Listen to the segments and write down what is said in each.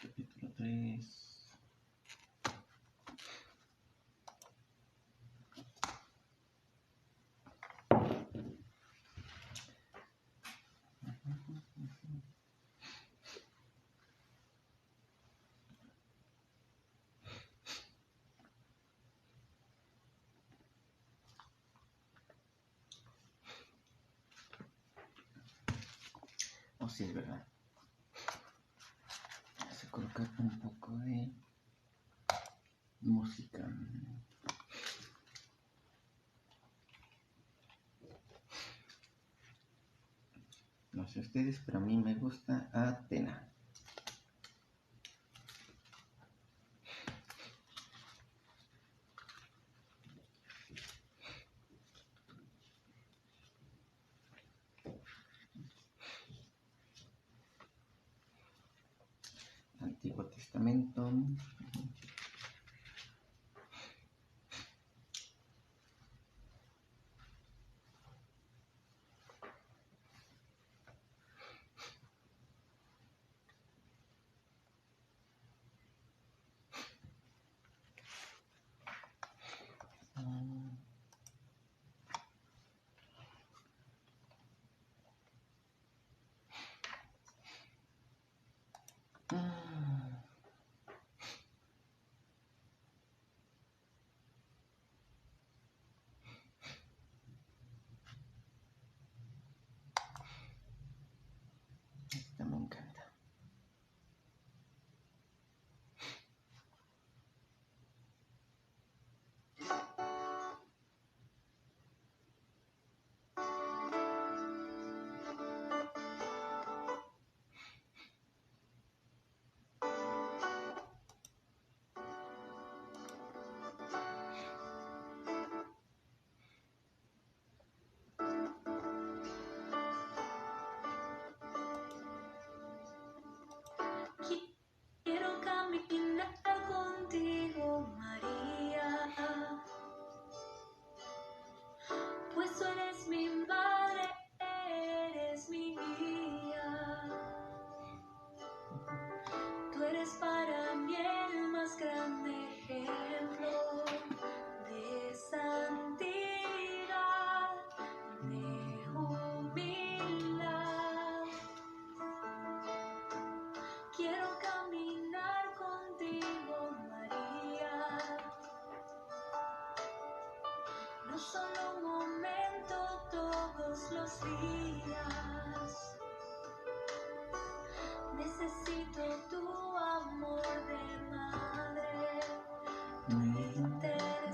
Capítulo 3. Oh, sí, es verdad. Vamos a colocar un poco de música. No sé ustedes, pero a mí me gusta Athena. Antiguo Testamento. Esta me encanta. Quiero caminar contigo, María, pues tú eres mi madre, eres mi guía. Tú eres para mí el más grande ejemplo de santidad, de humildad. Quiero caminar contigo, María, no solo un momento, todos los días. Necesito tu amor de madre, tu intercesión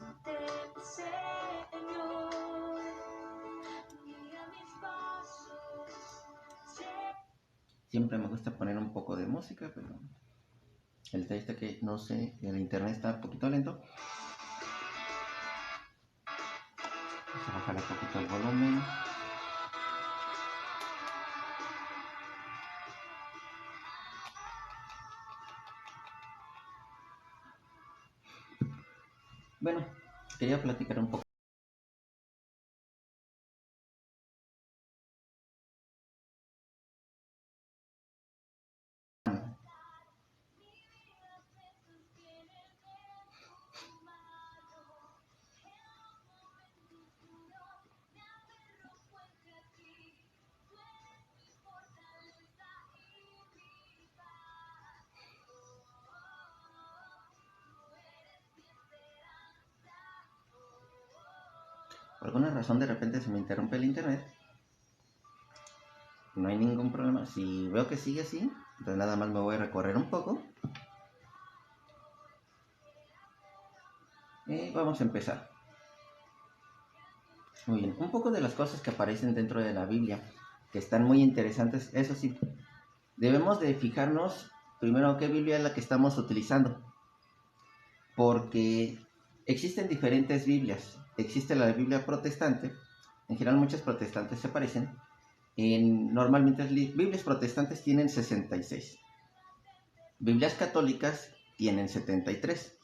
ante el Señor. Guía mis pasos. Siempre me gusta poner un poco de música, pero el detalle que no sé, el internet está un poquito lento. Vamos a bajar un poquito el volumen. Bueno, quería platicar un poco. Por alguna razón de repente se me interrumpe el internet. No hay ningún problema. Si veo que sigue así, entonces nada más me voy a recorrer un poco. Y vamos a empezar. Muy bien, un poco de las cosas que aparecen dentro de la Biblia, que están muy interesantes, eso sí, debemos de fijarnos primero qué Biblia es la que estamos utilizando, porque existen diferentes Biblias. Existe la Biblia protestante, en general muchas protestantes se parecen, normalmente Biblias protestantes tienen 66, Biblias católicas tienen 73.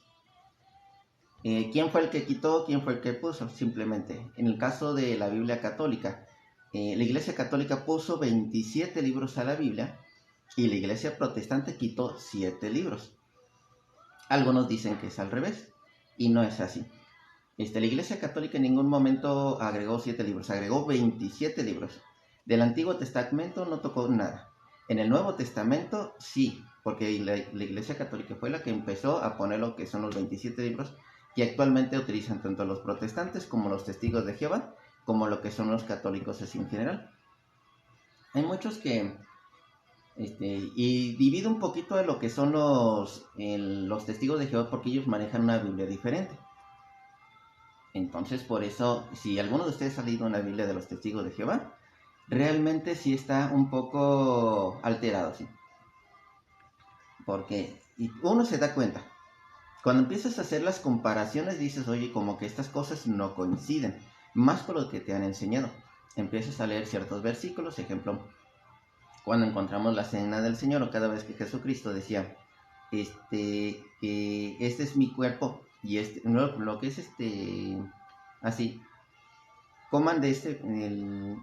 ¿Quién fue el que quitó? ¿Quién fue el que puso? Simplemente. En el caso de la Biblia católica, la Iglesia Católica puso 27 libros a la Biblia y la Iglesia Protestante quitó 7 libros. Algunos dicen que es al revés y no es así. La Iglesia Católica en ningún momento agregó 7 libros, agregó 27 libros. Del Antiguo Testamento no tocó nada. En el Nuevo Testamento sí, porque la Iglesia Católica fue la que empezó a poner lo que son los 27 libros que actualmente utilizan tanto los protestantes como los testigos de Jehová, como lo que son los católicos así en general. Hay muchos que, y divido un poquito de lo que son los testigos de Jehová porque ellos manejan una Biblia diferente. Entonces, por eso, si alguno de ustedes ha leído una Biblia de los testigos de Jehová, realmente sí está un poco alterado, ¿sí? Porque uno se da cuenta. Cuando empiezas a hacer las comparaciones, dices, oye, como que estas cosas no coinciden, más con lo que te han enseñado. Empiezas a leer ciertos versículos, ejemplo, cuando encontramos la cena del Señor, o cada vez que Jesucristo decía, este es mi cuerpo, y lo que es así, coman de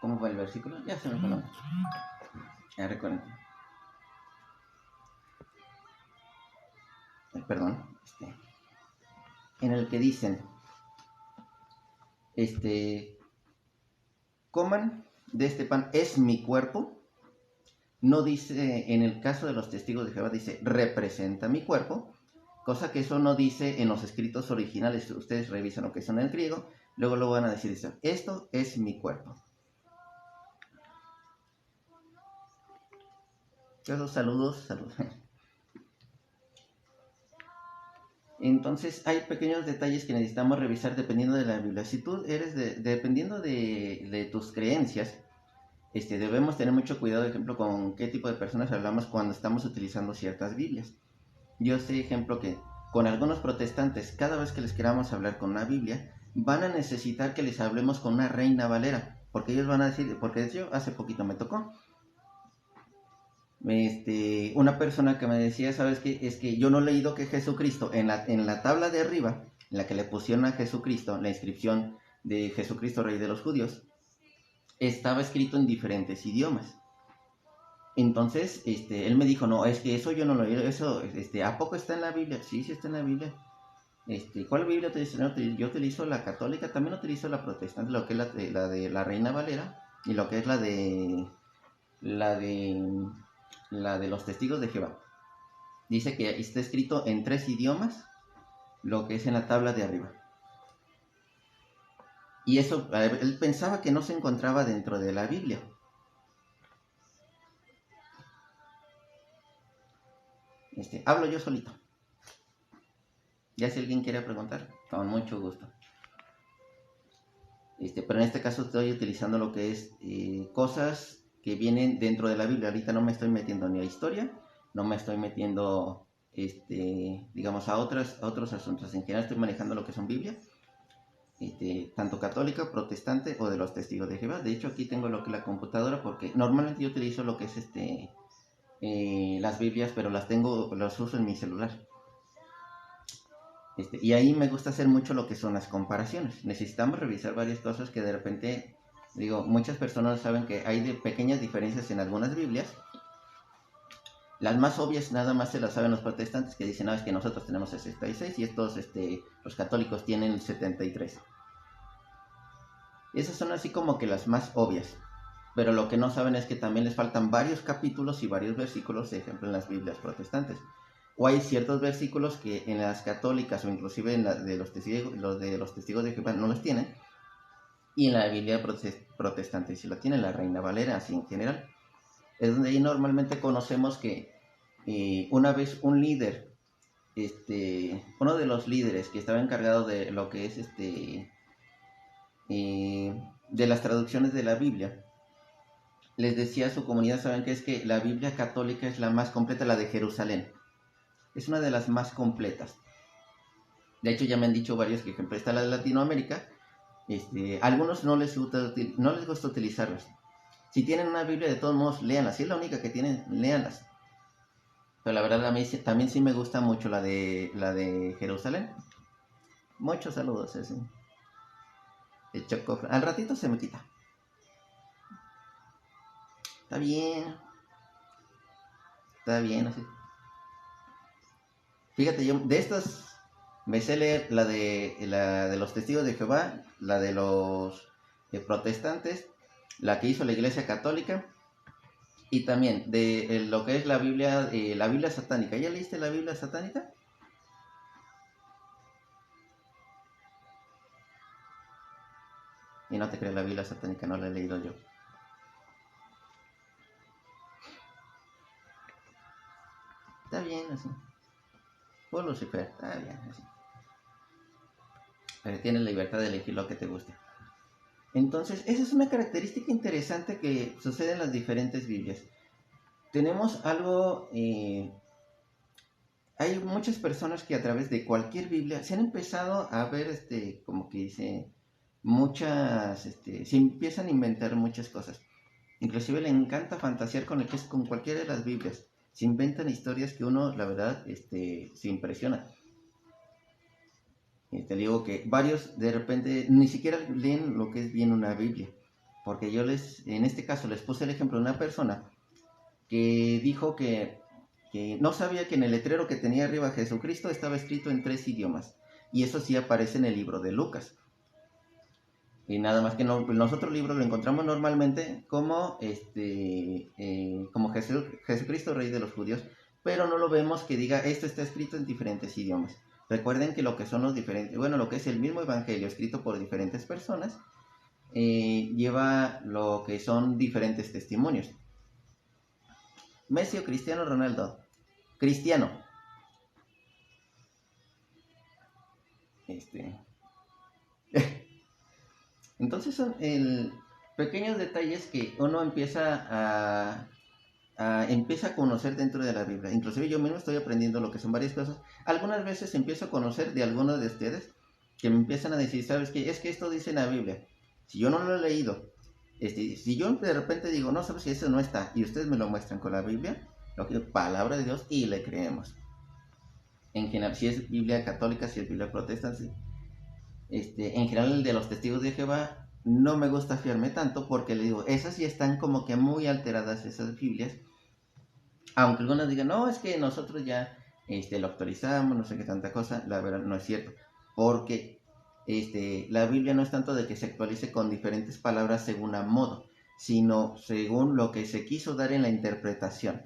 ¿cómo fue el versículo? Ya se me fue, ¿no? Ya recuerden. Perdón, en el que dicen, coman de este pan, es mi cuerpo. No dice, en el caso de los testigos de Jehová, dice, representa mi cuerpo, cosa que eso no dice en los escritos originales. Ustedes revisan lo que son en el griego, luego lo van a decir, esto es mi cuerpo. Saludos. Entonces hay pequeños detalles que necesitamos revisar dependiendo de la Biblia. Si tú eres dependiendo de tus creencias, debemos tener mucho cuidado, por ejemplo, con qué tipo de personas hablamos cuando estamos utilizando ciertas Biblias. Yo sé, ejemplo, que con algunos protestantes, cada vez que les queramos hablar con una Biblia, van a necesitar que les hablemos con una Reina Valera, porque ellos van a decir, porque yo hace poquito me tocó, una persona que me decía, ¿sabes qué? Es que yo no he leído que Jesucristo, en la tabla de arriba, en la que le pusieron a Jesucristo, la inscripción de Jesucristo Rey de los Judíos, estaba escrito en diferentes idiomas. Entonces, él me dijo, no, es que eso yo no lo he leído, eso, ¿a poco está en la Biblia? Sí, sí está en la Biblia. ¿Cuál Biblia utilizo? No, yo utilizo la católica, también utilizo la protestante, lo que es la de la Reina Valera, y lo que es la de los testigos de Jehová. Dice que está escrito en 3 idiomas, lo que es en la tabla de arriba. Y eso, él pensaba que no se encontraba dentro de la Biblia. Hablo yo solito. Ya si alguien quiere preguntar, con mucho gusto. Pero en este caso estoy utilizando lo que es cosas que vienen dentro de la Biblia. Ahorita no me estoy metiendo ni a historia, no me estoy metiendo, digamos, a otros asuntos. En general estoy manejando lo que son Biblia, tanto católica, protestante o de los testigos de Jehová. De hecho, aquí tengo lo que es la computadora, porque normalmente yo utilizo lo que es las Biblias, pero las uso en mi celular. Y ahí me gusta hacer mucho lo que son las comparaciones. Necesitamos revisar varias cosas que de repente, digo, muchas personas saben que hay pequeñas diferencias en algunas Biblias. Las más obvias nada más se las saben los protestantes, que dicen, no, es que nosotros tenemos 66 y estos, los católicos tienen 73. Esas son así como que las más obvias. Pero lo que no saben es que también les faltan varios capítulos y varios versículos, por ejemplo, en las Biblias protestantes. O hay ciertos versículos que en las católicas o inclusive en los de los testigos de Jehová no los tienen. Y en la Biblia protestante sí lo tiene, la Reina Valera, así en general. Es donde ahí normalmente conocemos que una vez un líder, uno de los líderes que estaba encargado de lo que es de las traducciones de la Biblia, les decía a su comunidad, saben que es que la Biblia católica es la más completa, la de Jerusalén. Es una de las más completas. De hecho, ya me han dicho varios que, por ejemplo, está la de Latinoamérica. Algunos no les gusta utilizarlas. Si tienen una Biblia, de todos modos, léanlas. Si es la única que tienen, léanlas. Pero la verdad a mí también sí me gusta mucho la de Jerusalén. Muchos saludos, ese. El Choco. Al ratito se me quita. Está bien. Está bien, así. Fíjate, yo de estas me sé leer la de los testigos de Jehová, la de los protestantes, la que hizo la Iglesia Católica y también de lo que es la Biblia satánica. ¿Ya leíste la Biblia satánica? Y no te crees, la Biblia satánica no la he leído yo. Está bien así. Por Lucifer, está bien así. Pero tienes la libertad de elegir lo que te guste. Entonces, esa es una característica interesante que sucede en las diferentes Biblias. Tenemos algo, hay muchas personas que a través de cualquier Biblia se han empezado a ver, como que dice, se empiezan a inventar muchas cosas. Inclusive le encanta fantasear con cualquiera de las Biblias. Se inventan historias que uno, la verdad, se impresiona. Te digo que varios de repente ni siquiera leen lo que es bien una Biblia. Porque en este caso, les puse el ejemplo de una persona que dijo que no sabía que en el letrero que tenía arriba Jesucristo estaba escrito en 3 idiomas. Y eso sí aparece en el libro de Lucas. Y nada más que nosotros libros lo encontramos normalmente como Jesucristo, Rey de los Judíos, pero no lo vemos que diga esto está escrito en diferentes idiomas. Recuerden que lo que son los diferentes, bueno, lo que es el mismo evangelio escrito por diferentes personas, lleva lo que son diferentes testimonios. Messi o Cristiano Ronaldo. Cristiano. Entonces son pequeños detalles que uno empieza a conocer dentro de la Biblia. Inclusive yo mismo estoy aprendiendo lo que son varias cosas. Algunas veces empiezo a conocer de algunos de ustedes que me empiezan a decir, ¿sabes qué? Es que esto dice en la Biblia. Si yo no lo he leído, si yo de repente digo, no, sabes si eso no está, y ustedes me lo muestran con la Biblia, lo que es palabra de Dios, y le creemos. En general, si es Biblia católica, si es Biblia protestante, en general el de los testigos de Jehová no me gusta fiarme tanto porque le digo, esas sí están como que muy alteradas esas Biblias, aunque algunos digan, no, es que nosotros ya lo actualizamos, no sé qué tanta cosa, la verdad no es cierto, porque la Biblia no es tanto de que se actualice con diferentes palabras según a modo, sino según lo que se quiso dar en la interpretación.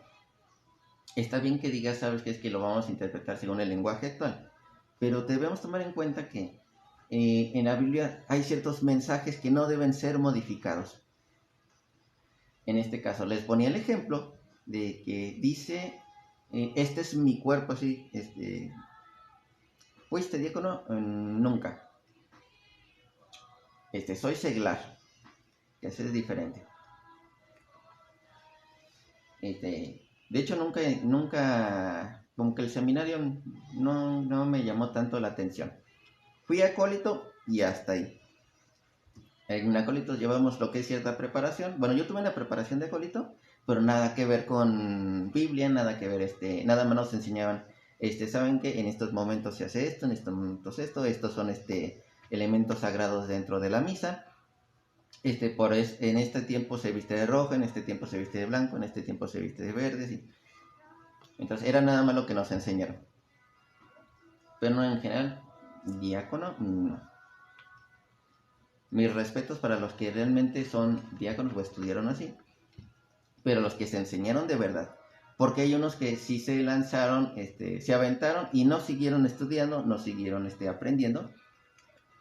Está bien que digas, sabes que es que lo vamos a interpretar según el lenguaje actual, pero debemos tomar en cuenta que en la Biblia hay ciertos mensajes que no deben ser modificados. En este caso, les ponía el ejemplo de que dice, este es mi cuerpo, así, ¿fuiste diácono? Nunca. Soy seglar, que ese es diferente. De hecho, nunca, como que el seminario no me llamó tanto la atención. Fui acólito y hasta ahí. En acólito llevamos lo que es cierta preparación. Bueno, yo tuve una preparación de acólito, pero nada que ver con Biblia, nada que ver, nada más nos enseñaban, saben que en estos momentos se hace esto, en estos momentos esto, estos son elementos sagrados dentro de la misa. En este tiempo se viste de rojo, en este tiempo se viste de blanco, en este tiempo se viste de verde, ¿sí? Entonces era nada más lo que nos enseñaron. Pero no en general, diácono, no. Mis respetos para los que realmente son diáconos o estudiaron así, pero los que se enseñaron de verdad, porque hay unos que sí se lanzaron, se aventaron y no siguieron estudiando, no siguieron aprendiendo,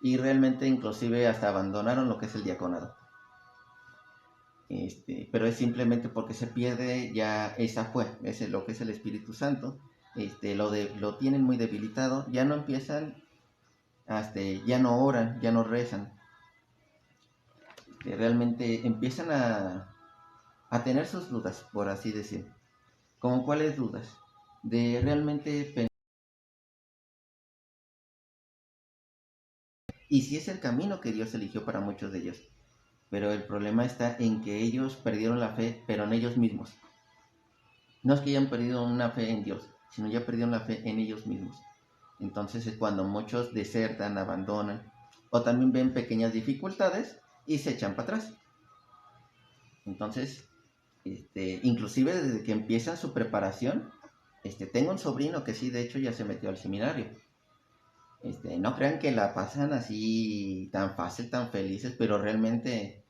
y realmente inclusive hasta abandonaron lo que es el diaconado. Pero es simplemente porque se pierde ya lo que es el Espíritu Santo, lo tienen muy debilitado, ya no empiezan, ya no oran, ya no rezan, realmente empiezan a tener sus dudas, por así decir. ¿Como cuáles dudas? De realmente y si es el camino que Dios eligió para muchos de ellos. Pero el problema está en que ellos perdieron la fe, pero en ellos mismos. no es que hayan perdido una fe en Dios, sino ya perdieron la fe en ellos mismos. Entonces es cuando muchos desertan, abandonan, o también ven pequeñas dificultades y se echan para atrás. Entonces, inclusive desde que empiezan su preparación, tengo un sobrino que sí, de hecho ya se metió al seminario. No crean que la pasan así tan fácil, tan felices, pero realmente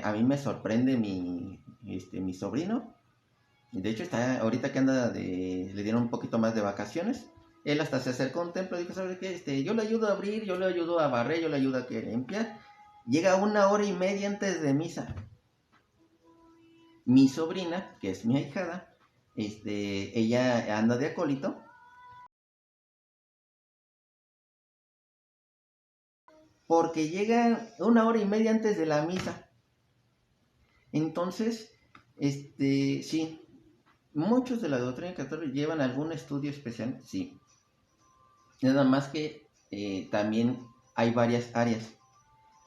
a mí me sorprende mi sobrino. De hecho, ahorita que le dieron un poquito más de vacaciones, él hasta se acercó a un templo y dijo, ¿sabes qué? Yo le ayudo a abrir, yo le ayudo a barrer, yo le ayudo a que limpiar. Llega 1 hora y media antes de misa. Mi sobrina, que es mi ahijada, ella anda de acólito. Porque llega 1 hora y media antes de la misa. Entonces, sí, muchos de la doctrina católica llevan algún estudio especial, sí. Nada más que también hay varias áreas.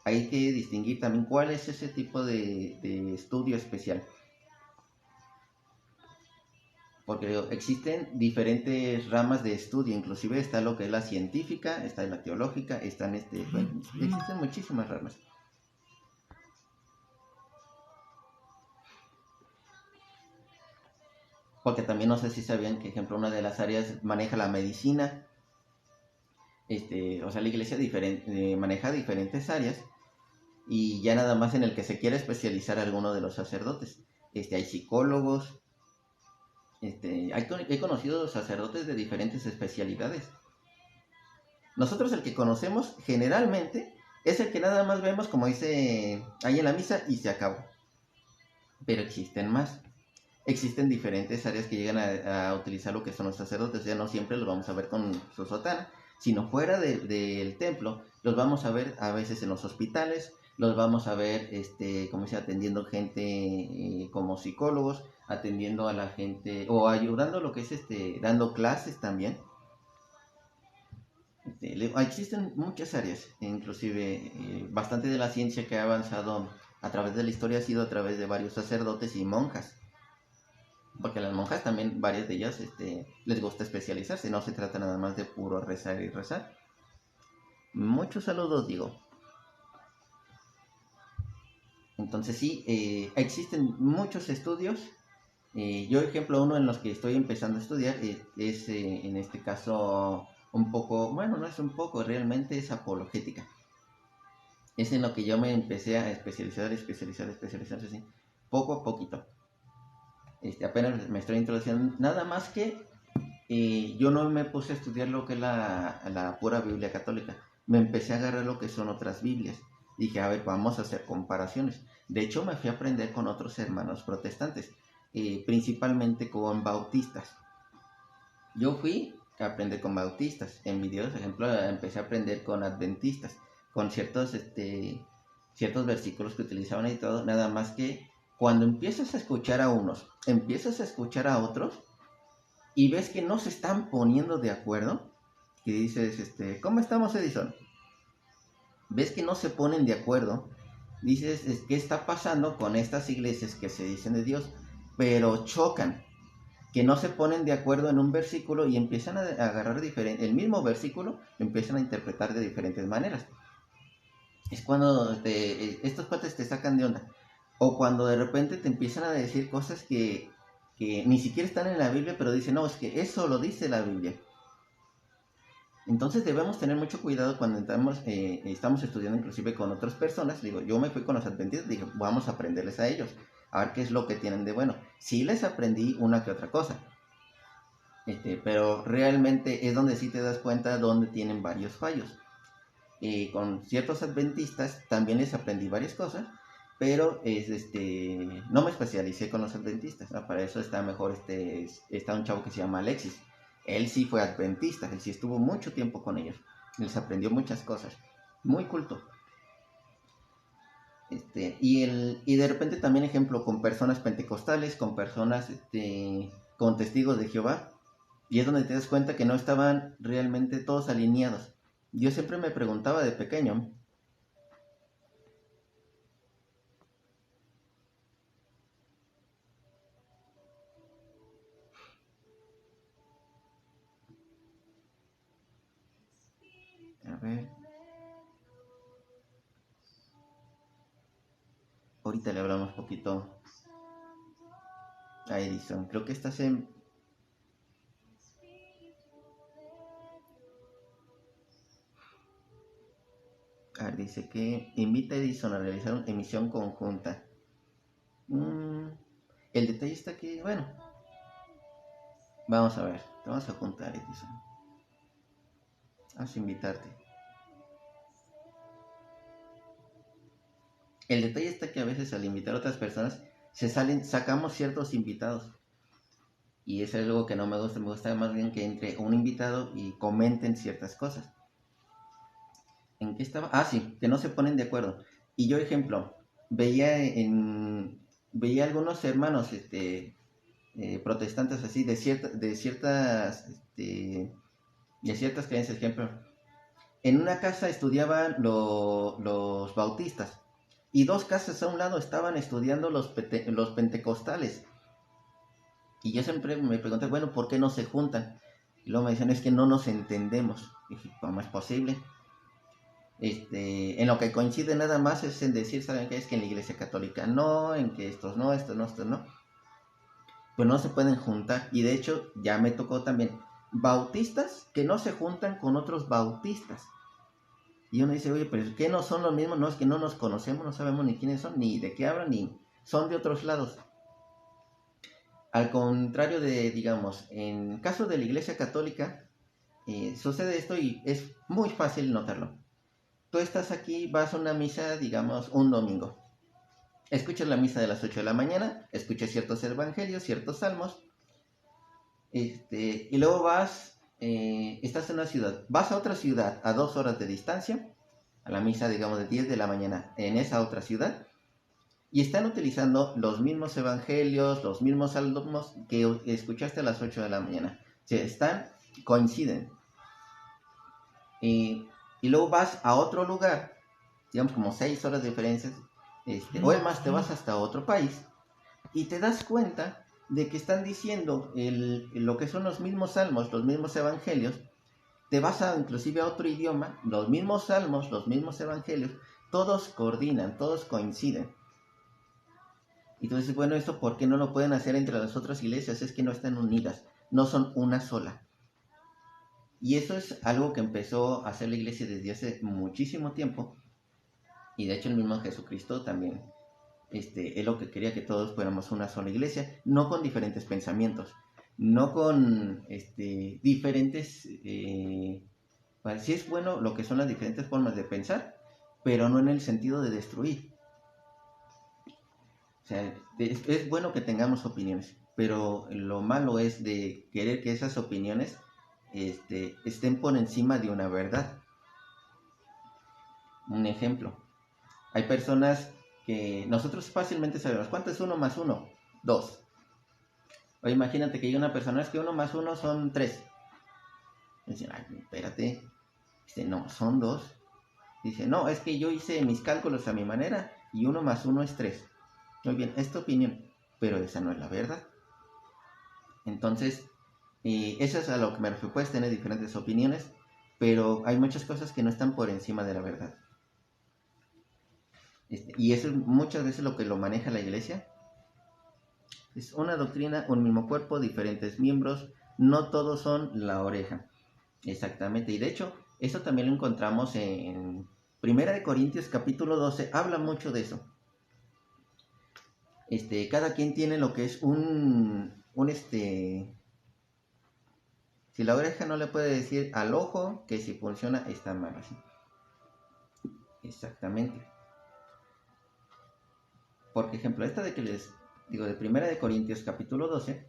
Hay que distinguir también cuál es ese tipo de estudio especial. Porque existen diferentes ramas de estudio, inclusive está lo que es la científica, está la teológica, existen muchísimas ramas. Porque también no sé si sabían que, ejemplo, una de las áreas maneja la medicina. O sea, la iglesia maneja diferentes áreas y ya nada más en el que se quiera especializar alguno de los sacerdotes. Hay psicólogos, he conocido sacerdotes de diferentes especialidades. Nosotros el que conocemos generalmente es el que nada más vemos como dice ahí en la misa y se acabó. Pero existen más. Existen diferentes áreas que llegan a utilizar lo que son los sacerdotes. Ya no siempre los vamos a ver con su sotana, sino fuera del templo. Los vamos a ver a veces en los hospitales, los vamos a ver, como dice, atendiendo gente como psicólogos, atendiendo a la gente, o ayudando lo que es, dando clases también. Existen muchas áreas, inclusive bastante de la ciencia que ha avanzado a través de la historia ha sido a través de varios sacerdotes y monjas. Porque a las monjas también, varias de ellas, les gusta especializarse, no se trata nada más de puro rezar y rezar. Muchos saludos, digo. Entonces sí, existen muchos estudios. Yo, ejemplo, uno en los que estoy empezando a estudiar es en este caso un poco, bueno, no es un poco, realmente es apologética. Es en lo que yo me empecé a especializar, así, poco a poquito. Apenas me estoy introduciendo, nada más que yo no me puse a estudiar lo que es la pura Biblia católica. Me empecé a agarrar lo que son otras Biblias. Dije, a ver, vamos a hacer comparaciones. De hecho, me fui a aprender con otros hermanos protestantes, principalmente con bautistas. Yo fui a aprender con bautistas. En videos, por ejemplo, empecé a aprender con adventistas, con ciertos versículos que utilizaban y todo. Nada más que cuando empiezas a escuchar a unos, empiezas a escuchar a otros, y ves que no se están poniendo de acuerdo, que dices, ¿cómo estamos, Edison? Ves que no se ponen de acuerdo, dices, ¿qué está pasando con estas iglesias que se dicen de Dios? Pero chocan, que no se ponen de acuerdo en un versículo y empiezan a agarrar el mismo versículo, lo empiezan a interpretar de diferentes maneras. Es cuando estos cuates te sacan de onda. O cuando de repente te empiezan a decir cosas que ni siquiera están en la Biblia, pero dicen, no, es que eso lo dice la Biblia. Entonces debemos tener mucho cuidado cuando estamos estudiando inclusive con otras personas. Digo, yo me fui con los adventistas, dije, vamos a aprenderles a ellos, a ver qué es lo que tienen de bueno. Sí les aprendí una que otra cosa, pero realmente es donde sí te das cuenta donde tienen varios fallos. Con ciertos adventistas también les aprendí varias cosas, pero no me especialicé con los adventistas, ¿no? Para eso está mejor está un chavo que se llama Alexis. Él sí fue adventista, él sí estuvo mucho tiempo con ellos, les aprendió muchas cosas, muy culto. Y de repente también, ejemplo, con personas pentecostales, con personas con testigos de Jehová, y es donde te das cuenta que no estaban realmente todos alineados. Yo siempre me preguntaba de pequeño, A ver. Ahorita le hablamos un poquito a Edison. Creo que estás en... A ver, dice que invita a Edison a realizar una emisión conjunta. El detalle está que, bueno, vamos a ver. Te vamos a juntar, Edison. Vamos a invitarte. El detalle está que a veces al invitar a otras personas sacamos ciertos invitados. Y eso es algo que no me gusta más bien que entre un invitado y comenten ciertas cosas. ¿En qué estaba? Ah, sí, que no se ponen de acuerdo. Y yo, ejemplo, veía algunos hermanos protestantes así de ciertas creencias, ejemplo. En una casa estudiaban los bautistas y dos casas a un lado estaban estudiando los pentecostales. Y yo siempre me pregunté, bueno, ¿por qué no se juntan? Y luego me decían, es que no nos entendemos. Y dije, ¿cómo es posible? En lo que coincide nada más es en decir, ¿saben qué? Es que en la Iglesia Católica no, en que estos no. Pues no se pueden juntar. Y de hecho, ya me tocó también bautistas que no se juntan con otros bautistas. Y uno dice, oye, pero ¿qué no son los mismos? No, es que no nos conocemos, no sabemos ni quiénes son, ni de qué hablan, ni son de otros lados. Al contrario de, digamos, en caso de la Iglesia Católica, sucede esto y es muy fácil notarlo. Tú estás aquí, vas a una misa, digamos, un domingo. Escuchas la misa de las 8 de la mañana, escuchas ciertos evangelios, ciertos salmos, y luego estás en una ciudad, vas a otra ciudad a 2 horas de distancia, a la misa, digamos, de 10 de la mañana en esa otra ciudad, y están utilizando los mismos evangelios, los mismos salmos que escuchaste a las 8 de la mañana. O sea, coinciden. Y luego vas a otro lugar, digamos como 6 horas de diferencia, o es más, te vas hasta otro país y te das cuenta de que están diciendo lo que son los mismos salmos, los mismos evangelios. Te vas inclusive a otro idioma, los mismos salmos, los mismos evangelios, todos coordinan, todos coinciden. Y tú dices, bueno, ¿esto por qué no lo pueden hacer entre las otras iglesias? Es que no están unidas, no son una sola. Y eso es algo que empezó a hacer la iglesia desde hace muchísimo tiempo. Y de hecho el mismo Jesucristo también, es lo que quería, que todos fuéramos una sola iglesia, no con diferentes pensamientos, no con diferentes... sí es bueno lo que son las diferentes formas de pensar, pero no en el sentido de destruir. O sea, es bueno que tengamos opiniones, pero lo malo es de querer que esas opiniones estén por encima de una verdad. Un ejemplo, hay personas que nosotros fácilmente sabemos, ¿cuánto es 1 más 1? 2. O imagínate que hay una persona, es que 1 más 1 son 3. Dicen, ay, espérate, no, son 2. Dice, no, es que yo hice mis cálculos a mi manera y 1 más 1 es 3. Muy bien, es tu opinión, pero esa no es la verdad. Entonces, eso es a lo que me refiero. Puedes tener diferentes opiniones, pero hay muchas cosas que no están por encima de la verdad. Y eso es muchas veces lo que lo maneja la iglesia. Es una doctrina, un mismo cuerpo, diferentes miembros, no todos son la oreja. Exactamente, y de hecho, eso también lo encontramos en 1 Corintios capítulo 12, habla mucho de eso. Cada quien tiene lo que es si la oreja no le puede decir al ojo que si funciona está mal así. Exactamente. Por ejemplo, esta de que les digo de 1 Corintios capítulo 12.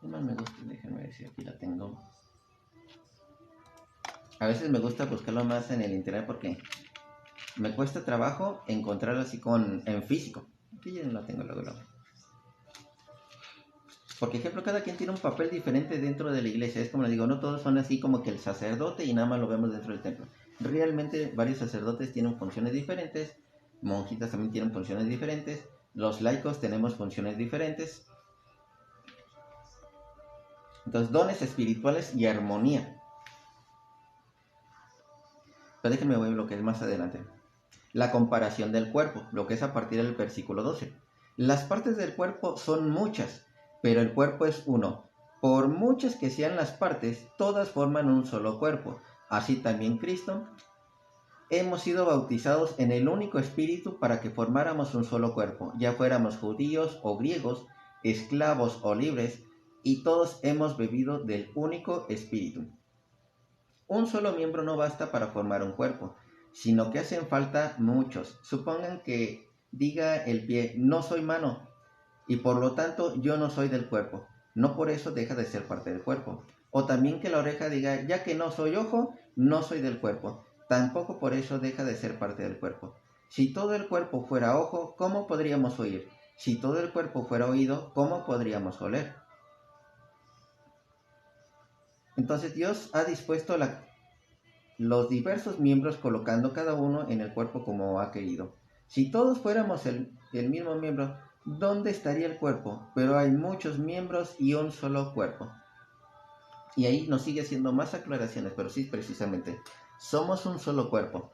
¿Qué más me gusta? Déjenme ver si aquí la tengo. A veces me gusta buscarlo más en el internet porque me cuesta trabajo encontrarlo así en físico. Aquí ya no la tengo luego. Por ejemplo, cada quien tiene un papel diferente dentro de la iglesia. Es como les digo, no todos son así como que el sacerdote y nada más lo vemos dentro del templo. Realmente varios sacerdotes tienen funciones diferentes, monjitas también tienen funciones diferentes, los laicos tenemos funciones diferentes. Entonces, dones espirituales y armonía. Pero déjenme ver lo que es más adelante. La comparación del cuerpo, lo que es a partir del versículo 12. Las partes del cuerpo son muchas, pero el cuerpo es uno. Por muchas que sean las partes, todas forman un solo cuerpo. Así también Cristo. Hemos sido bautizados en el único espíritu para que formáramos un solo cuerpo, ya fuéramos judíos o griegos, esclavos o libres, y todos hemos bebido del único espíritu. Un solo miembro no basta para formar un cuerpo, sino que hacen falta muchos. Supongan que diga el pie, no soy mano, y por lo tanto yo no soy del cuerpo. No por eso deja de ser parte del cuerpo. O también que la oreja diga, ya que no soy ojo, no soy del cuerpo. Tampoco por eso deja de ser parte del cuerpo. Si todo el cuerpo fuera ojo, ¿cómo podríamos oír? Si todo el cuerpo fuera oído, ¿cómo podríamos oler? Entonces Dios ha dispuesto los diversos miembros colocando cada uno en el cuerpo como ha querido. Si todos fuéramos el mismo miembro, ¿dónde estaría el cuerpo? Pero hay muchos miembros y un solo cuerpo. Y ahí nos sigue haciendo más aclaraciones, pero sí, precisamente, somos un solo cuerpo,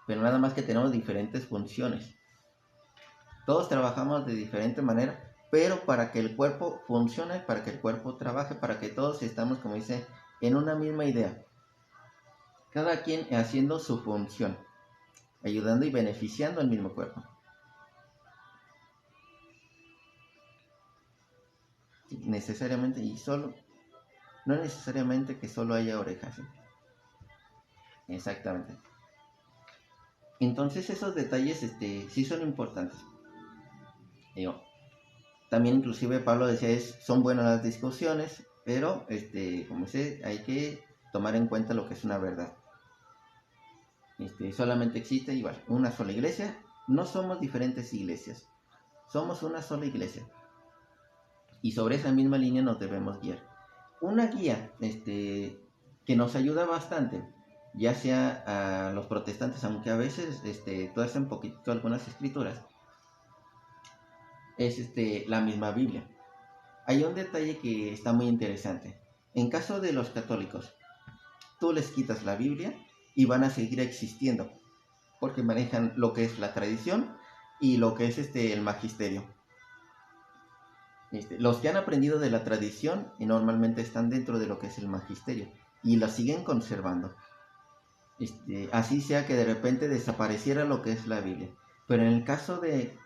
pero nada más que tenemos diferentes funciones. Todos trabajamos de diferente manera, pero para que el cuerpo funcione, para que el cuerpo trabaje, para que todos estamos, como dice, en una misma idea. Cada quien haciendo su función, ayudando y beneficiando al mismo cuerpo. Necesariamente y solo, no necesariamente que solo haya orejas. ¿Sí? Exactamente. Entonces esos detalles sí son importantes. Digo, también inclusive Pablo decía, son buenas las discusiones, pero como dice, hay que tomar en cuenta lo que es una verdad. Solamente existe igual una sola iglesia, no somos diferentes iglesias, somos una sola iglesia. Y sobre esa misma línea nos debemos guiar. Una guía que nos ayuda bastante, ya sea a los protestantes, aunque a veces tuercen un poquito algunas escrituras, es la misma Biblia. Hay un detalle que está muy interesante. En caso de los católicos, tú les quitas la Biblia y van a seguir existiendo, porque manejan lo que es la tradición y lo que es el magisterio. Los que han aprendido de la tradición normalmente están dentro de lo que es el magisterio y lo siguen conservando. Así sea que de repente desapareciera lo que es la Biblia. Pero en el caso de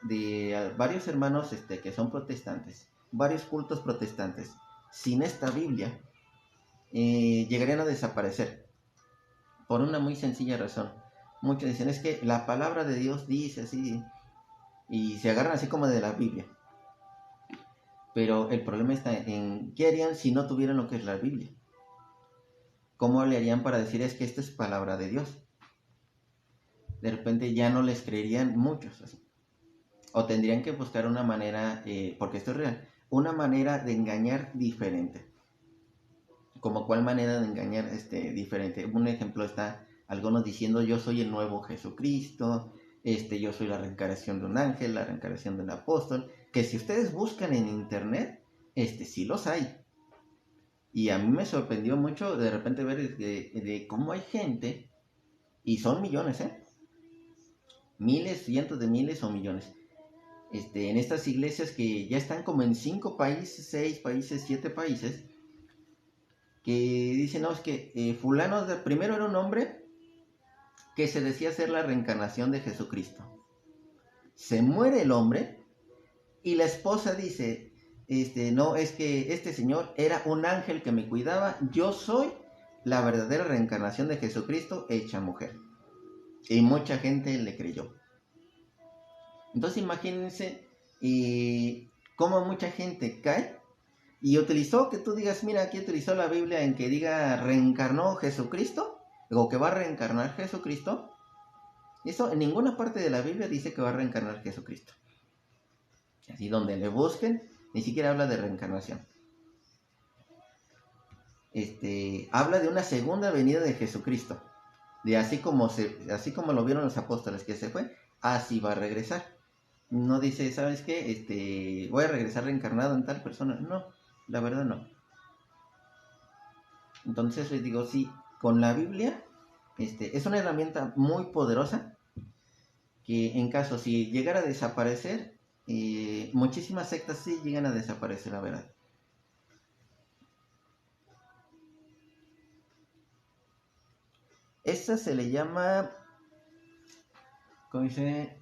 varios hermanos que son protestantes, varios cultos protestantes, sin esta Biblia, llegarían a desaparecer. Por una muy sencilla razón. Muchos dicen, es que la palabra de Dios dice así, y se agarran así como de la Biblia. Pero el problema está en qué harían si no tuvieran lo que es la Biblia. ¿Cómo le harían para decir es que esta es palabra de Dios? De repente ya no les creerían muchos. Así. O tendrían que buscar una manera, porque esto es real, una manera de engañar diferente. ¿Como cuál manera de engañar diferente? Un ejemplo está algunos diciendo yo soy el nuevo Jesucristo, yo soy la reencarnación de un ángel, la reencarnación de un apóstol, que si ustedes buscan en internet, sí los hay. Y a mí me sorprendió mucho de repente ver de cómo hay gente, y son millones, miles, cientos de miles o millones, en estas iglesias que ya están como en 5 países, 6 países, 7 países, que dicen, no, es que fulano primero era un hombre que se decía ser la reencarnación de Jesucristo. Se muere el hombre y la esposa dice, no, es que este señor era un ángel que me cuidaba, yo soy la verdadera reencarnación de Jesucristo hecha mujer. Y mucha gente le creyó. Entonces imagínense cómo mucha gente cae y utilizó, que tú digas, mira, aquí utilizó la Biblia en que diga reencarnó Jesucristo, o que va a reencarnar Jesucristo. Eso en ninguna parte de la Biblia dice que va a reencarnar Jesucristo. Así donde le busquen, ni siquiera habla de reencarnación. Habla de una segunda venida de Jesucristo. De así como lo vieron los apóstoles que se fue, así va a regresar. No dice, ¿sabes qué? Voy a regresar reencarnado en tal persona. No, la verdad no. Entonces les digo, sí, con la Biblia Es una herramienta muy poderosa que en caso si llegara a desaparecer, muchísimas sectas sí llegan a desaparecer, la verdad. Esta se le llama, ¿cómo dice?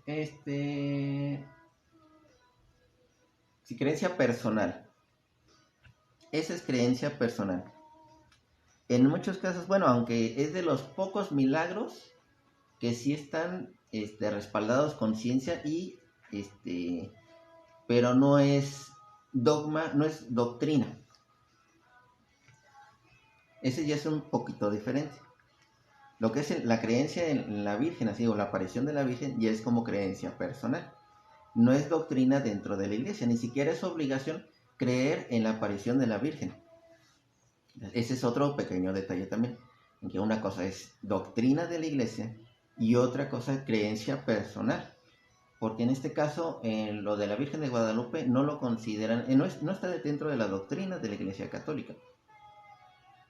Creencia personal. Esa es creencia personal. En muchos casos, bueno, aunque es de los pocos milagros que sí están respaldados con ciencia y pero no es dogma, no es doctrina. Ese ya es un poquito diferente. Lo que es la creencia en la Virgen, así, o la aparición de la Virgen, ya es como creencia personal. No es doctrina dentro de la iglesia, ni siquiera es obligación creer en la aparición de la Virgen. Ese es otro pequeño detalle también, en que una cosa es doctrina de la iglesia y otra cosa es creencia personal. Porque en este caso, en lo de la Virgen de Guadalupe no lo consideran, no está dentro de la doctrina de la Iglesia Católica.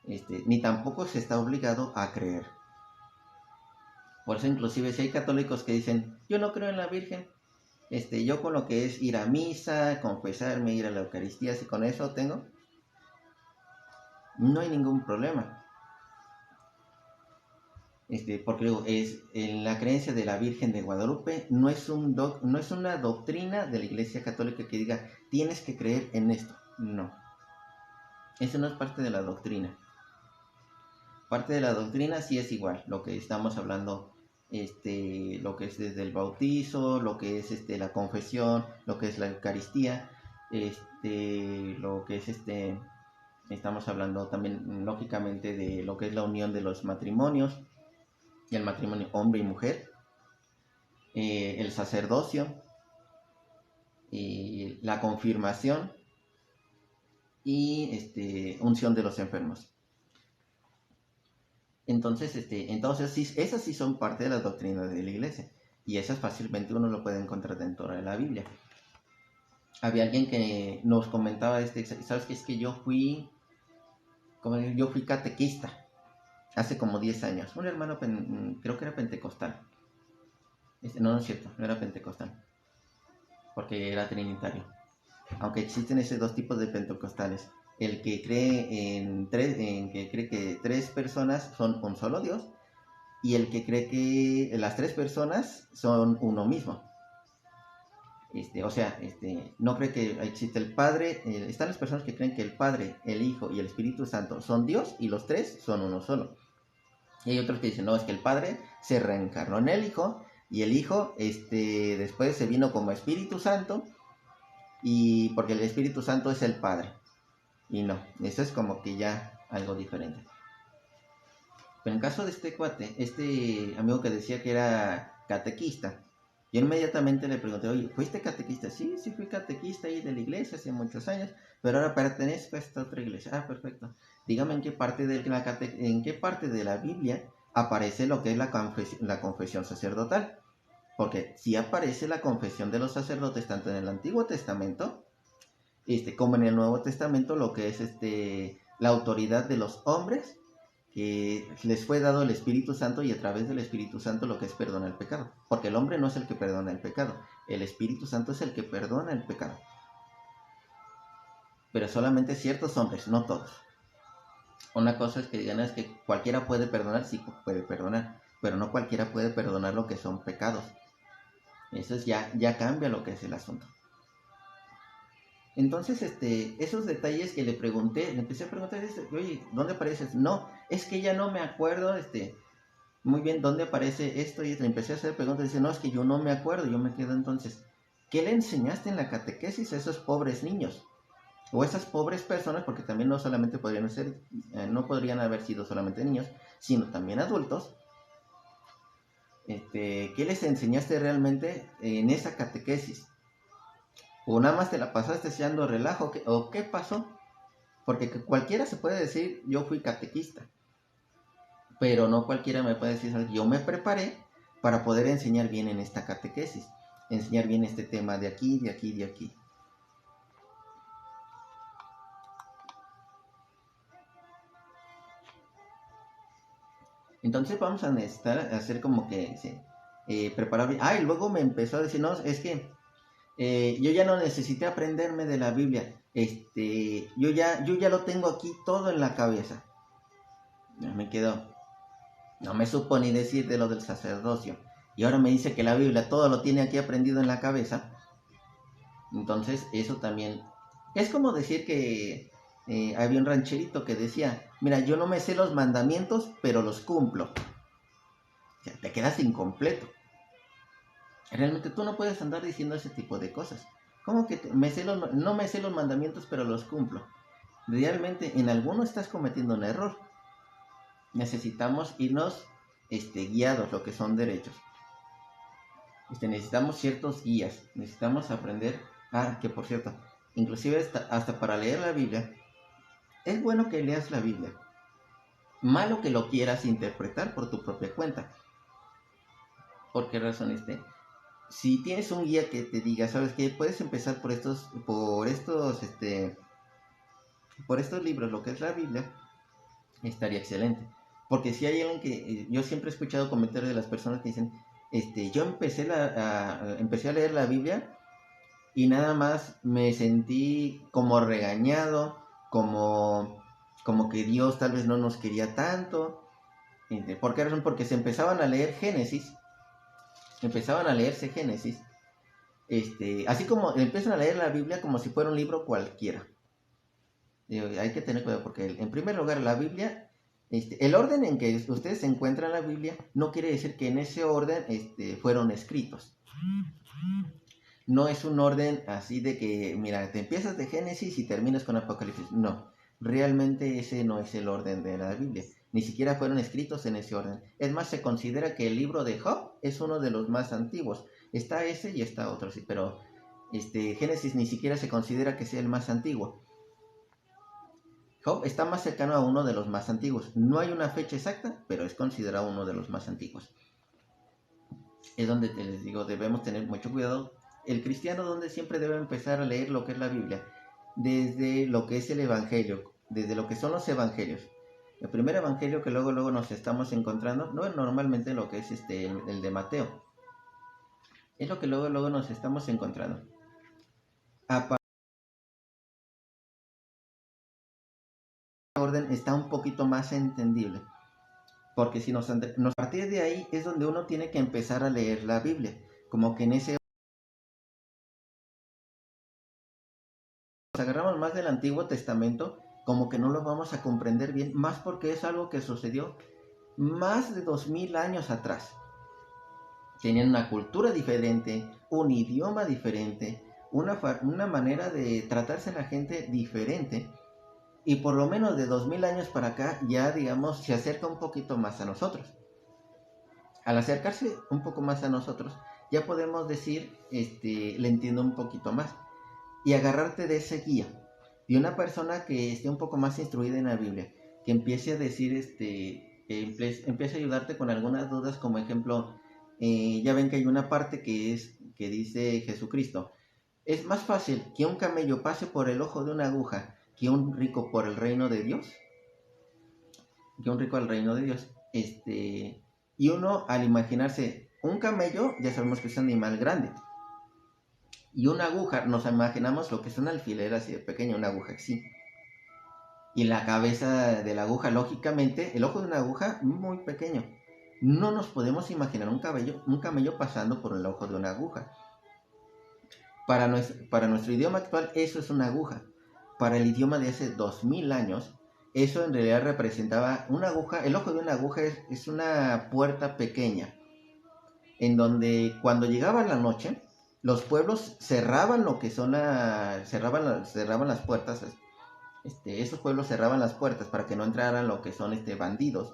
Ni tampoco se está obligado a creer. Por eso inclusive si hay católicos que dicen, yo no creo en la Virgen, yo con lo que es ir a misa, confesarme, ir a la Eucaristía, si con eso tengo, no hay ningún problema. Porque digo, en la creencia de la Virgen de Guadalupe no es una doctrina de la Iglesia Católica que diga, tienes que creer en esto. No. Eso no es parte de la doctrina. Parte de la doctrina sí es igual, lo que estamos hablando, lo que es desde el bautizo, lo que es la confesión, lo que es la Eucaristía, lo que es estamos hablando también lógicamente de lo que es la unión de los matrimonios, y el matrimonio hombre y mujer, el sacerdocio, la confirmación y unción de los enfermos. Entonces, sí, esas sí son parte de las doctrinas de la iglesia. Y esas fácilmente uno lo puede encontrar dentro de la Biblia. Había alguien que nos comentaba, ¿sabes qué? Es que yo fui catequista hace como 10 años. Un hermano, creo que era pentecostal. No es cierto, no era pentecostal. Porque era trinitario. Aunque existen esos dos tipos de pentecostales. El que cree que tres personas son un solo Dios, y el que cree que las tres personas son uno mismo. No cree que existe el Padre. Están las personas que creen que el Padre, el Hijo y el Espíritu Santo son Dios y los tres son uno solo. Y hay otros que dicen, no, es que el Padre se reencarnó en el Hijo y el Hijo después se vino como Espíritu Santo, y porque el Espíritu Santo es el Padre. Y no, eso es como que ya algo diferente. Pero en caso de este cuate, este amigo que decía que era catequista, yo inmediatamente le pregunté, oye, ¿fuiste catequista? Sí, sí fui catequista ahí de la iglesia hace muchos años, pero ahora pertenezco a esta otra iglesia. Ah, perfecto. Dígame en qué parte de la Biblia aparece lo que es la confesión sacerdotal. Porque si aparece la confesión de los sacerdotes tanto en el Antiguo Testamento, como en el Nuevo Testamento, lo que es la autoridad de los hombres, que les fue dado el Espíritu Santo, y a través del Espíritu Santo lo que es perdonar el pecado. Porque el hombre no es el que perdona el pecado, el Espíritu Santo es el que perdona el pecado. Pero solamente ciertos hombres, no todos. Una cosa es que digan, es que cualquiera puede perdonar, sí puede perdonar, pero no cualquiera puede perdonar lo que son pecados. Eso ya cambia lo que es el asunto. Entonces, esos detalles que le empecé a preguntar, oye, ¿dónde apareces? No, es que ya no me acuerdo, muy bien, ¿dónde aparece esto? Y le empecé a hacer preguntas, dice, no, es que yo no me acuerdo. Yo me quedo entonces, ¿qué le enseñaste en la catequesis a esos pobres niños? O esas pobres personas, porque también no solamente podrían ser, no podrían haber sido solamente niños, sino también adultos. ¿Qué les enseñaste realmente en esa catequesis? ¿O nada más te la pasaste echando relajo? ¿O qué pasó? Porque cualquiera se puede decir, yo fui catequista, pero no cualquiera me puede decir, yo me preparé para poder enseñar bien en esta catequesis, enseñar bien este tema de aquí, de aquí, de aquí. Entonces vamos a necesitar hacer como que preparar. Y luego me empezó a decir, no, es que yo ya no necesité aprenderme de la Biblia. Yo ya lo tengo aquí todo en la cabeza. Ya me quedó. No me supo ni decir de lo del sacerdocio. Y ahora me dice que la Biblia todo lo tiene aquí aprendido en la cabeza. Entonces eso también es como decir que había un rancherito que decía, mira, yo no me sé los mandamientos, pero los cumplo. O sea, te quedas incompleto. Realmente tú no puedes andar diciendo ese tipo de cosas. ¿Cómo que no me sé los mandamientos, pero los cumplo? Realmente en alguno estás cometiendo un error. Necesitamos irnos guiados, lo que son derechos. Necesitamos ciertos guías. Necesitamos aprender. Que por cierto, inclusive hasta para leer la Biblia, es bueno que leas la Biblia. Malo que lo quieras interpretar por tu propia cuenta. ¿Por qué razón? Si tienes un guía que te diga, ¿sabes qué? Puedes empezar por estos libros, lo que es la Biblia, estaría excelente. Porque si hay alguien que, yo siempre he escuchado comentarios de las personas que dicen, yo empecé a leer la Biblia y nada más me sentí como regañado, como que Dios tal vez no nos quería tanto. ¿Por qué razón? Porque se empezaban a leer Génesis, empezaban a leerse Génesis, así como empiezan a leer la Biblia como si fuera un libro cualquiera. Hay que tener cuidado porque en primer lugar la Biblia, el orden en que ustedes se encuentran en la Biblia no quiere decir que en ese orden fueron escritos. No es un orden así de que, mira, te empiezas de Génesis y terminas con Apocalipsis. No, realmente ese no es el orden de la Biblia. Ni siquiera fueron escritos en ese orden. Es más, se considera que el libro de Job es uno de los más antiguos. Está ese y está otro, sí, pero Génesis ni siquiera se considera que sea el más antiguo. Job está más cercano a uno de los más antiguos. No hay una fecha exacta, pero es considerado uno de los más antiguos. Es donde les digo, debemos tener mucho cuidado. El cristiano donde siempre debe empezar a leer lo que es la Biblia, desde lo que es el Evangelio, desde lo que son los Evangelios. El primer Evangelio que luego nos estamos encontrando, no es normalmente lo que es el de Mateo. Es lo que luego nos estamos encontrando. Orden está un poquito más entendible. Porque si nos a partir de ahí es donde uno tiene que empezar a leer la Biblia. Como que en ese nos agarramos más del Antiguo Testamento, como que no lo vamos a comprender bien, más porque es algo que sucedió más de 2000 años atrás. Tenían una cultura diferente, un idioma diferente, una manera de tratarse a la gente diferente. Y por lo menos de 2000 años para acá ya, digamos, se acerca un poquito más a nosotros. Al acercarse un poco más a nosotros, ya podemos decir, le entiendo un poquito más. Y agarrarte de ese guía, de una persona que esté un poco más instruida en la Biblia, que empiece a decir, empiece a ayudarte con algunas dudas, como ejemplo, ya ven que hay una parte que dice Jesucristo, es más fácil que un camello pase por el ojo de una aguja que un rico por el reino de Dios, que un rico al reino de Dios, y uno al imaginarse un camello, ya sabemos que es un animal grande, y una aguja, nos imaginamos lo que es una alfiler así de pequeña, una aguja así. Y la cabeza de la aguja, lógicamente, el ojo de una aguja muy pequeño. No nos podemos imaginar un camello pasando por el ojo de una aguja. Para nuestro idioma actual, eso es una aguja. Para el idioma de hace 2000 años, eso en realidad representaba una aguja. El ojo de una aguja es una puerta pequeña, en donde cuando llegaba la noche, los pueblos cerraban lo que son cerraban las puertas. Esos pueblos cerraban las puertas para que no entraran lo que son bandidos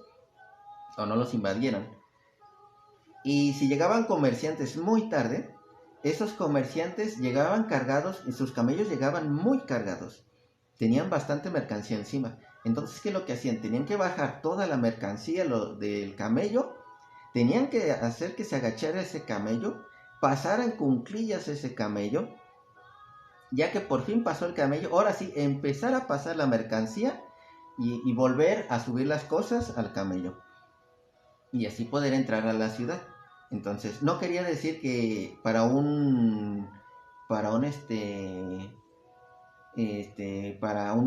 o no los invadieran. Y si llegaban comerciantes muy tarde, esos comerciantes llegaban cargados y sus camellos llegaban muy cargados. Tenían bastante mercancía encima. Entonces, ¿qué es lo que hacían? Tenían que bajar toda la mercancía del camello. Tenían que hacer que se agachara ese camello, pasara en cuclillas ese camello, ya que por fin pasó el camello, ahora sí, empezar a pasar la mercancía y volver a subir las cosas al camello. y así poder entrar a la ciudad. Entonces, no quería decir que para un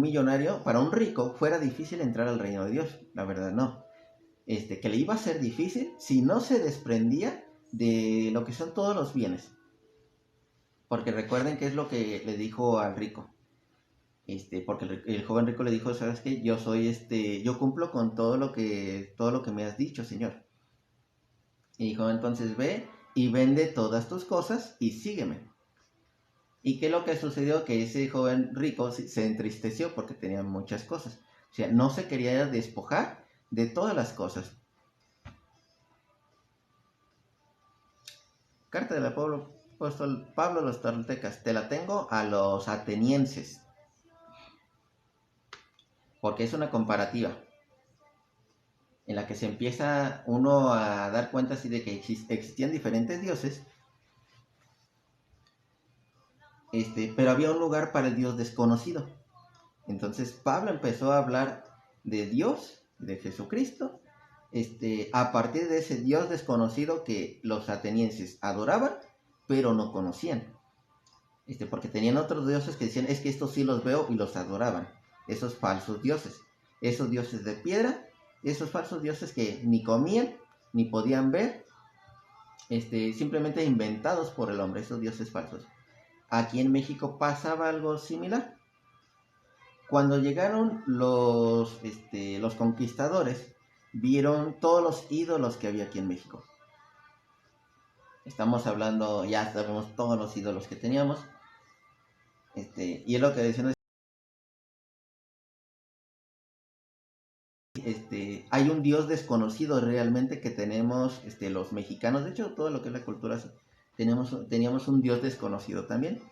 millonario, para un rico, fuera difícil entrar al reino de Dios. La verdad, no. Que le iba a ser difícil si no se desprendía de lo que son todos los bienes. Porque recuerden que es lo que le dijo al rico. Porque el joven rico le dijo, ¿sabes qué? Yo cumplo con todo lo que me has dicho, Señor. Y dijo, entonces ve y vende todas tus cosas y sígueme. ¿Y qué es lo que sucedió? Que ese joven rico se entristeció porque tenía muchas cosas. O sea, no se quería despojar de todas las cosas. Carta del apóstol Pablo a los toltecas. Te la tengo a los atenienses. Porque es una comparativa en la que se empieza uno a dar cuenta así de que existían diferentes dioses, pero había un lugar para el Dios desconocido. Entonces Pablo empezó a hablar de Dios, de Jesucristo, a partir de ese Dios desconocido que los atenienses adoraban, pero no conocían. Porque tenían otros dioses que decían, es que estos sí los veo, y los adoraban. Esos falsos dioses, esos dioses de piedra, esos falsos dioses que ni comían, ni podían ver, simplemente inventados por el hombre, esos dioses falsos. Aquí en México pasaba algo similar. Cuando llegaron los conquistadores, vieron todos los ídolos que había aquí en México. Estamos hablando, ya sabemos todos los ídolos que teníamos. Y es lo que decían, hay un Dios desconocido realmente que tenemos los mexicanos. De hecho, todo lo que es la cultura, teníamos un Dios desconocido también.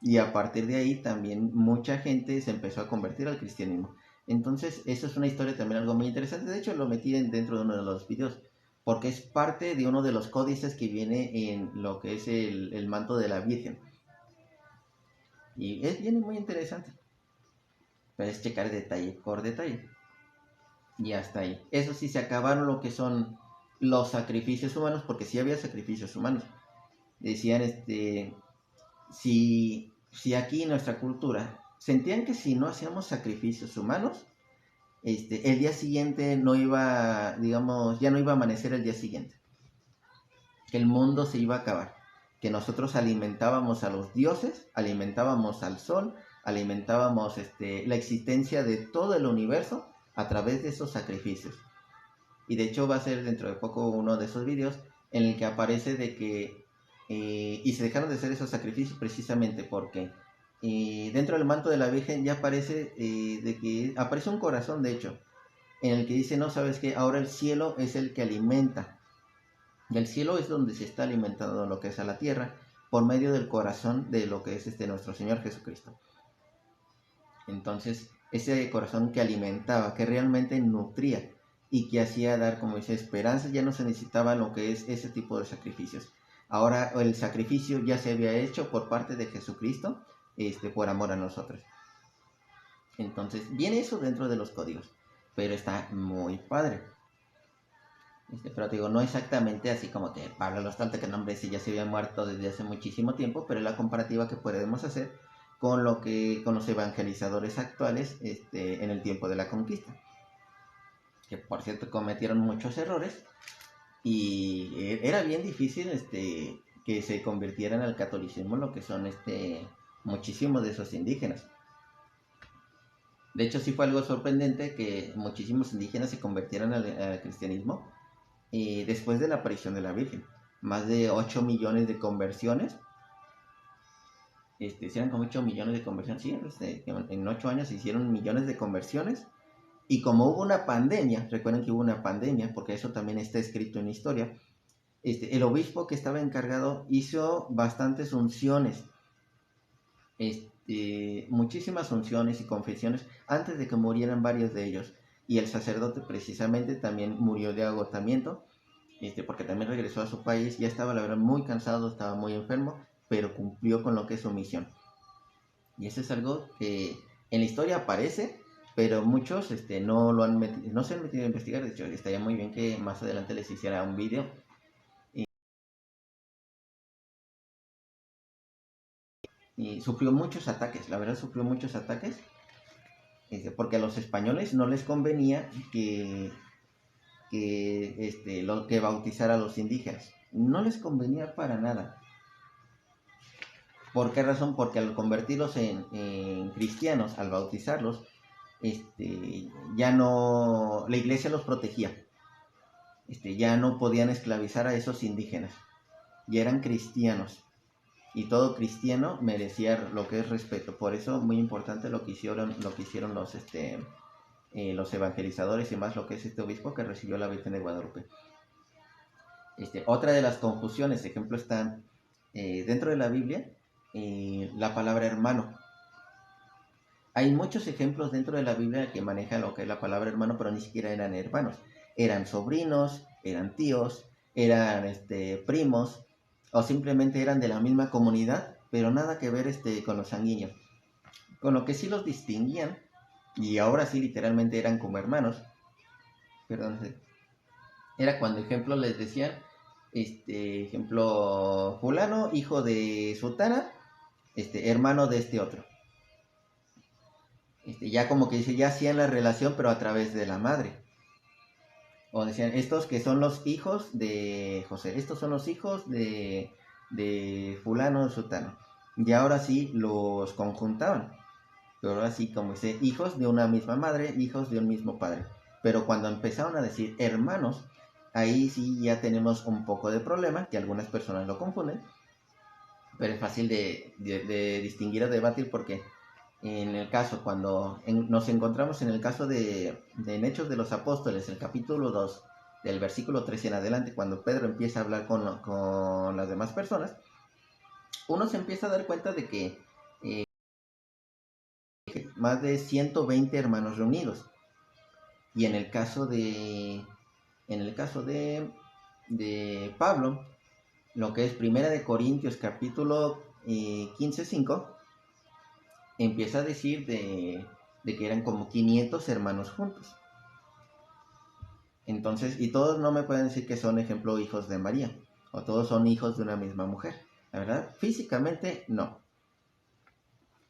Y a partir de ahí también mucha gente se empezó a convertir al cristianismo. Entonces, eso es una historia también algo muy interesante. De hecho, lo metí dentro de uno de los videos, porque es parte de uno de los códices que viene en lo que es el manto de la Virgen. Y es bien muy interesante. Puedes checar detalle por detalle. Y hasta ahí. Eso sí, se acabaron lo que son los sacrificios humanos, porque sí había sacrificios humanos. Decían, si aquí en nuestra cultura sentían que si no hacíamos sacrificios humanos, el día siguiente no iba, digamos, ya no iba a amanecer el día siguiente. Que el mundo se iba a acabar. Que nosotros alimentábamos a los dioses, alimentábamos al sol, alimentábamos la existencia de todo el universo a través de esos sacrificios. Y de hecho va a ser dentro de poco uno de esos videos en el que aparece de que y se dejaron de hacer esos sacrificios precisamente porque dentro del manto de la Virgen ya aparece de que aparece un corazón, de hecho, en el que dice, no, sabes que ahora el cielo es el que alimenta, y el cielo es donde se está alimentando lo que es a la tierra por medio del corazón de lo que es nuestro Señor Jesucristo. Entonces, ese corazón que alimentaba, que realmente nutría y que hacía dar, como dice, esperanza, ya no se necesitaba lo que es ese tipo de sacrificios. Ahora el sacrificio ya se había hecho por parte de Jesucristo, por amor a nosotros. Entonces, viene eso dentro de los códigos, pero está muy padre. Pero te digo, no exactamente así como que Pablo los Toltecas, que nombre sí ya se había muerto desde hace muchísimo tiempo, pero es la comparativa que podemos hacer con los evangelizadores actuales en el tiempo de la conquista, que por cierto cometieron muchos errores y era bien difícil que se convirtieran al catolicismo lo que son muchísimos de esos indígenas. De hecho, sí fue algo sorprendente que muchísimos indígenas se convirtieran al cristianismo después de la aparición de la Virgen. Más de 8 millones de conversiones. Hicieron como 8 millones de conversiones. Sí, en 8 años se hicieron millones de conversiones. Y como hubo una pandemia, recuerden que hubo una pandemia, porque eso también está escrito en la historia, el obispo que estaba encargado hizo bastantes unciones. Muchísimas unciones y confesiones antes de que murieran varios de ellos, y el sacerdote precisamente también murió de agotamiento, porque también regresó a su país, ya estaba la verdad muy cansado, estaba muy enfermo, pero cumplió con lo que es su misión. Y eso es algo que en la historia aparece, pero muchos no se han metido a investigar. De hecho, estaría muy bien que más adelante les hiciera un video. Y sufrió muchos ataques, la verdad sufrió muchos ataques, porque a los españoles no les convenía que bautizara a los indígenas. No les convenía para nada. ¿Por qué razón? Porque al convertirlos en cristianos, al bautizarlos, ya no, la iglesia los protegía. Ya no podían esclavizar a esos indígenas. Ya eran cristianos. Y todo cristiano merecía lo que es respeto. Por eso, muy importante lo que hicieron los evangelizadores y más lo que es este obispo que recibió la Virgen de Guadalupe. Otra de las confusiones, ejemplo, están dentro de la Biblia, la palabra hermano. Hay muchos ejemplos dentro de la Biblia que manejan lo que es la palabra hermano, pero ni siquiera eran hermanos. Eran sobrinos, eran tíos, eran primos, o simplemente eran de la misma comunidad, pero nada que ver con los sanguíneos. Con lo que sí los distinguían, y ahora sí literalmente eran como hermanos, era cuando, ejemplo, les decían, ejemplo, fulano, hijo de sutana, hermano de este otro. Ya como que dice, ya hacían la relación, pero a través de la madre. O decían, estos que son los hijos de José, estos son los hijos de fulano, sutano. Y ahora sí los conjuntaban. Pero ahora sí, como dice, hijos de una misma madre, hijos de un mismo padre. Pero cuando empezaron a decir hermanos, ahí sí ya tenemos un poco de problema, que algunas personas lo confunden. Pero es fácil de distinguir o debatir porque en el caso, cuando nos encontramos en el caso en Hechos de los Apóstoles, el capítulo 2, del versículo 13 en adelante, cuando Pedro empieza a hablar con las demás personas, uno se empieza a dar cuenta de que más de 120 hermanos reunidos. Y en el caso de Pablo, lo que es Primera de Corintios capítulo 15:5, empieza a decir de que eran como 500 hermanos juntos. Entonces, y todos no me pueden decir que son, ejemplo, hijos de María, o todos son hijos de una misma mujer. La verdad, físicamente no.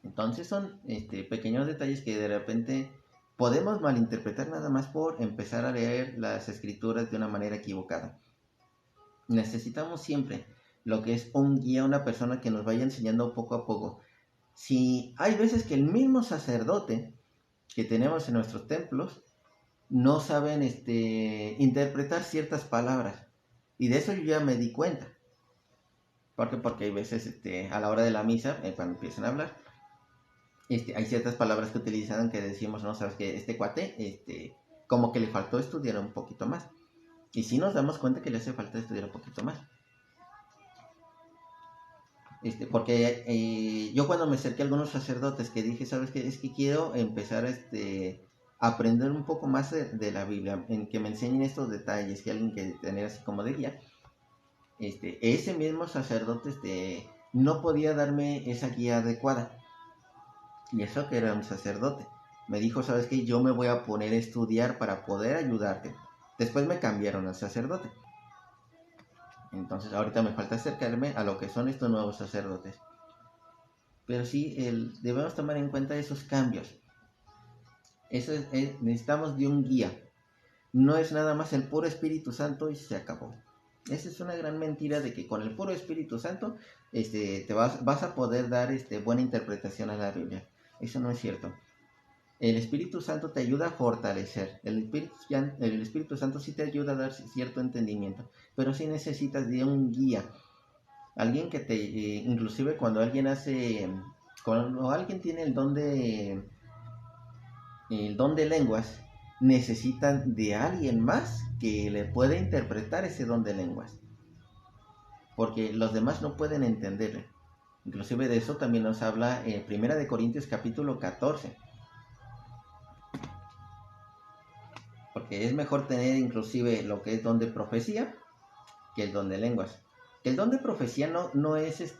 Entonces son pequeños detalles que de repente podemos malinterpretar nada más por empezar a leer las escrituras de una manera equivocada. Necesitamos siempre lo que es un guía, una persona que nos vaya enseñando poco a poco. Si hay veces que el mismo sacerdote que tenemos en nuestros templos no saben interpretar ciertas palabras, y de eso yo ya me di cuenta. Porque hay veces a la hora de la misa, cuando empiezan a hablar, hay ciertas palabras que utilizan que decimos, no, sabes que este cuate, como que le faltó estudiar un poquito más. Y sí nos damos cuenta que le hace falta estudiar un poquito más. Porque yo cuando me acerqué a algunos sacerdotes que dije, ¿sabes qué? Es que quiero empezar a aprender un poco más de la Biblia, en que me enseñen estos detalles, que alguien que tener así como de guía. Ese mismo sacerdote no podía darme esa guía adecuada. Y eso que era un sacerdote. Me dijo, ¿sabes qué? Yo me voy a poner a estudiar para poder ayudarte. Después me cambiaron al sacerdote. Entonces ahorita me falta acercarme a lo que son estos nuevos sacerdotes. Pero sí, debemos tomar en cuenta esos cambios. Necesitamos de un guía. No es nada más el puro Espíritu Santo y se acabó. Esa es una gran mentira de que con el puro Espíritu Santo te vas a poder dar buena interpretación a la Biblia. Eso no es cierto. El Espíritu Santo te ayuda a fortalecer. El Espíritu Santo sí te ayuda a dar cierto entendimiento. Pero sí necesitas de un guía. Alguien que inclusive cuando alguien tiene el don de lenguas, necesitan de alguien más que le pueda interpretar ese don de lenguas. Porque los demás no pueden entenderle. Inclusive de eso también nos habla Primera de Corintios capítulo 14. Porque es mejor tener inclusive lo que es don de profecía que el don de lenguas. El don de profecía no es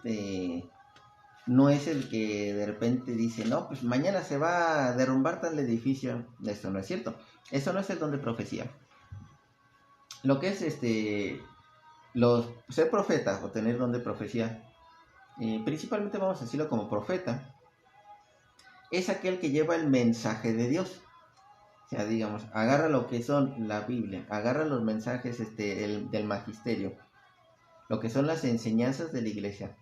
No es el que de repente dice, no, pues mañana se va a derrumbar tal edificio. Eso no es cierto. Eso no es el don de profecía. Lo que es ser profeta o tener don de profecía, principalmente vamos a decirlo como profeta, es aquel que lleva el mensaje de Dios. O sea, digamos, agarra lo que son la Biblia, agarra los mensajes del magisterio, lo que son las enseñanzas de la iglesia,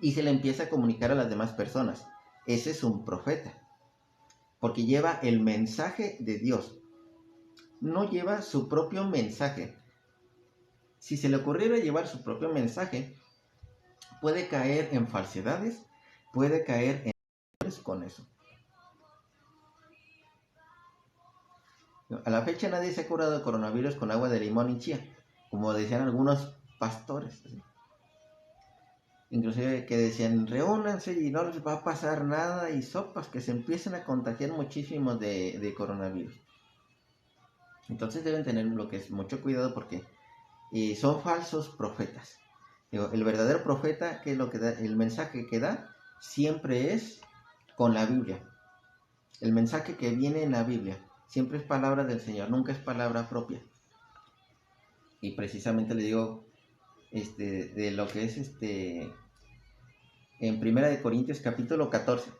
y se le empieza a comunicar a las demás personas. Ese es un profeta, porque lleva el mensaje de Dios, no lleva su propio mensaje. Si se le ocurriera llevar su propio mensaje, puede caer en falsedades, puede caer en errores con eso. A la fecha nadie se ha curado de coronavirus con agua de limón y chía, como decían algunos pastores. Inclusive que decían, reúnanse y no les va a pasar nada, y sopas, que se empiezan a contagiar muchísimo de coronavirus. Entonces deben tener lo que es mucho cuidado, porque son falsos profetas. El verdadero profeta, que es lo que da, el mensaje que da, siempre es con la Biblia. El mensaje que viene en la Biblia siempre es palabra del Señor, nunca es palabra propia. Y precisamente le digo de lo que es en Primera de Corintios capítulo 14,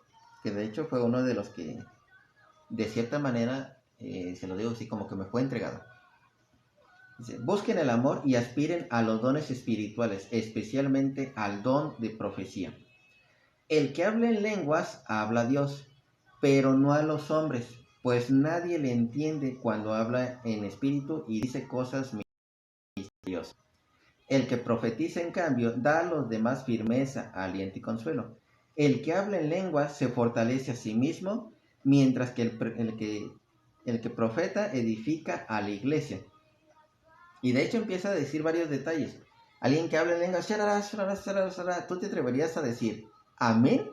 que de hecho fue uno de los que de cierta manera, se lo digo así, como que me fue entregado. Dice, busquen el amor y aspiren a los dones espirituales, especialmente al don de profecía. El que habla en lenguas habla a Dios, pero no a los hombres, pues nadie le entiende cuando habla en espíritu y dice cosas misteriosas. El que profetiza, en cambio, da a los demás firmeza, aliento y consuelo. El que habla en lenguas se fortalece a sí mismo, mientras que el que profeta edifica a la iglesia. Y de hecho empieza a decir varios detalles. Alguien que habla en lenguas, ¿tú te atreverías a decir amén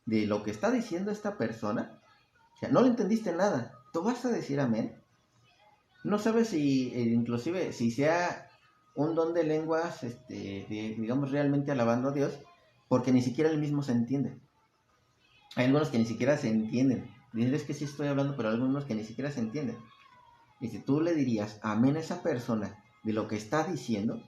de lo que está diciendo esta persona? O sea, no le entendiste nada. ¿Tú vas a decir amén? No sabes si, inclusive, si sea un don de lenguas, digamos, realmente alabando a Dios, porque ni siquiera él mismo se entiende. Hay algunos que ni siquiera se entienden. Dicen, es que sí estoy hablando, pero hay algunos que ni siquiera se entienden. Y si tú le dirías amén a esa persona de lo que está diciendo,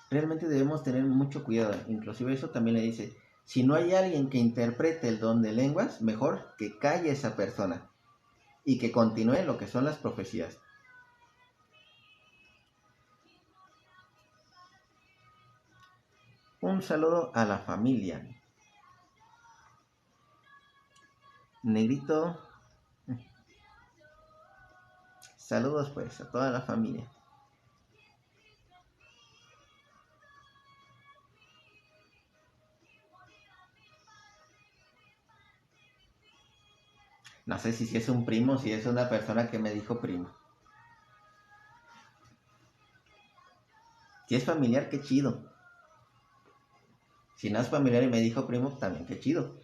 realmente debemos tener mucho cuidado. Inclusive eso también le dice, si no hay alguien que interprete el don de lenguas, mejor que calle esa persona y que continúe lo que son las profecías. Un saludo a la familia. Negrito. Saludos pues a toda la familia. No sé si es un primo, si es una persona que me dijo primo. Si es familiar, qué chido. Si no es familiar y me dijo primo, también qué chido.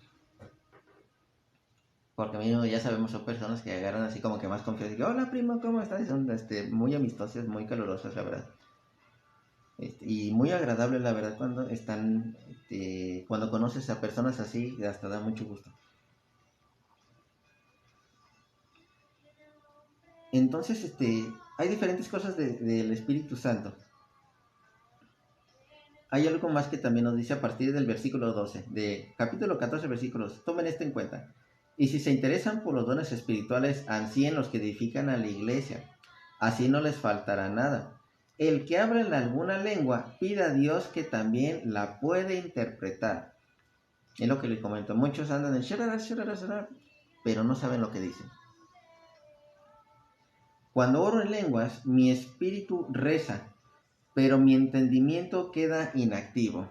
Porque a mí ya sabemos, son personas que agarran así como que más confianza. Y, hola primo, ¿cómo estás? Y son muy amistosas, muy calurosas, la verdad. Y muy agradable, la verdad, cuando están, cuando conoces a personas así, hasta da mucho gusto. Entonces, hay diferentes cosas del Espíritu Santo. Hay algo más que también nos dice a partir del versículo 12, de capítulo 14, versículos. Tomen esto en cuenta. Y si se interesan por los dones espirituales, ansíen los que edifican a la iglesia. Así no les faltará nada. El que habla en alguna lengua, pida a Dios que también la puede interpretar. Es lo que les comento. Muchos andan en sharara, sharara, sharara, pero no saben lo que dicen. Cuando oro en lenguas, mi espíritu reza, pero mi entendimiento queda inactivo.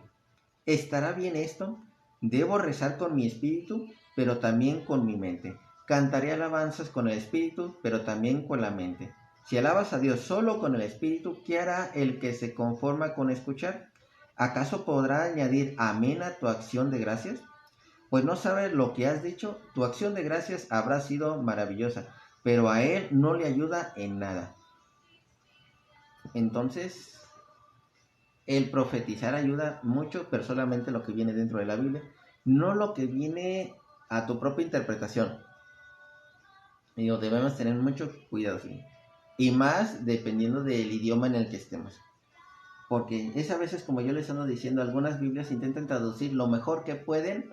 ¿Estará bien esto? Debo rezar con mi espíritu, pero también con mi mente. Cantaré alabanzas con el espíritu, pero también con la mente. Si alabas a Dios solo con el espíritu, ¿qué hará el que se conforma con escuchar? ¿Acaso podrá añadir amén a tu acción de gracias? Pues no sabes lo que has dicho, tu acción de gracias habrá sido maravillosa, pero a él no le ayuda en nada. Entonces, el profetizar ayuda mucho, pero solamente lo que viene dentro de la Biblia. no lo que viene a tu propia interpretación. Digo, debemos tener mucho cuidado, ¿sí? Y más dependiendo del idioma en el que estemos. Porque es a veces, como yo les ando diciendo, algunas Biblias intentan traducir lo mejor que pueden,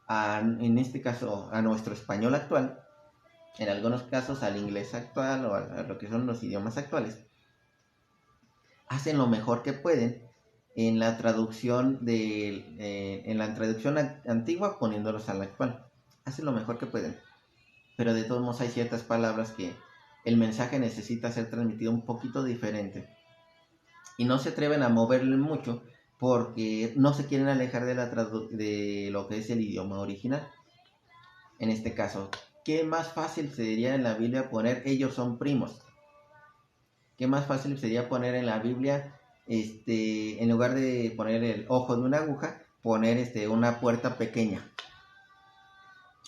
en este caso, a nuestro español actual, en algunos casos al inglés actual o a lo que son los idiomas actuales. Hacen lo mejor que pueden en la traducción antigua poniéndolos a la actual. Hacen lo mejor que pueden. Pero de todos modos hay ciertas palabras que el mensaje necesita ser transmitido un poquito diferente. Y no se atreven a moverle mucho porque no se quieren alejar de lo que es el idioma original. En este caso, ¿qué más fácil sería en la Biblia poner ellos son primos? ¿Qué más fácil sería poner en la Biblia, en lugar de poner el ojo de una aguja, poner una puerta pequeña?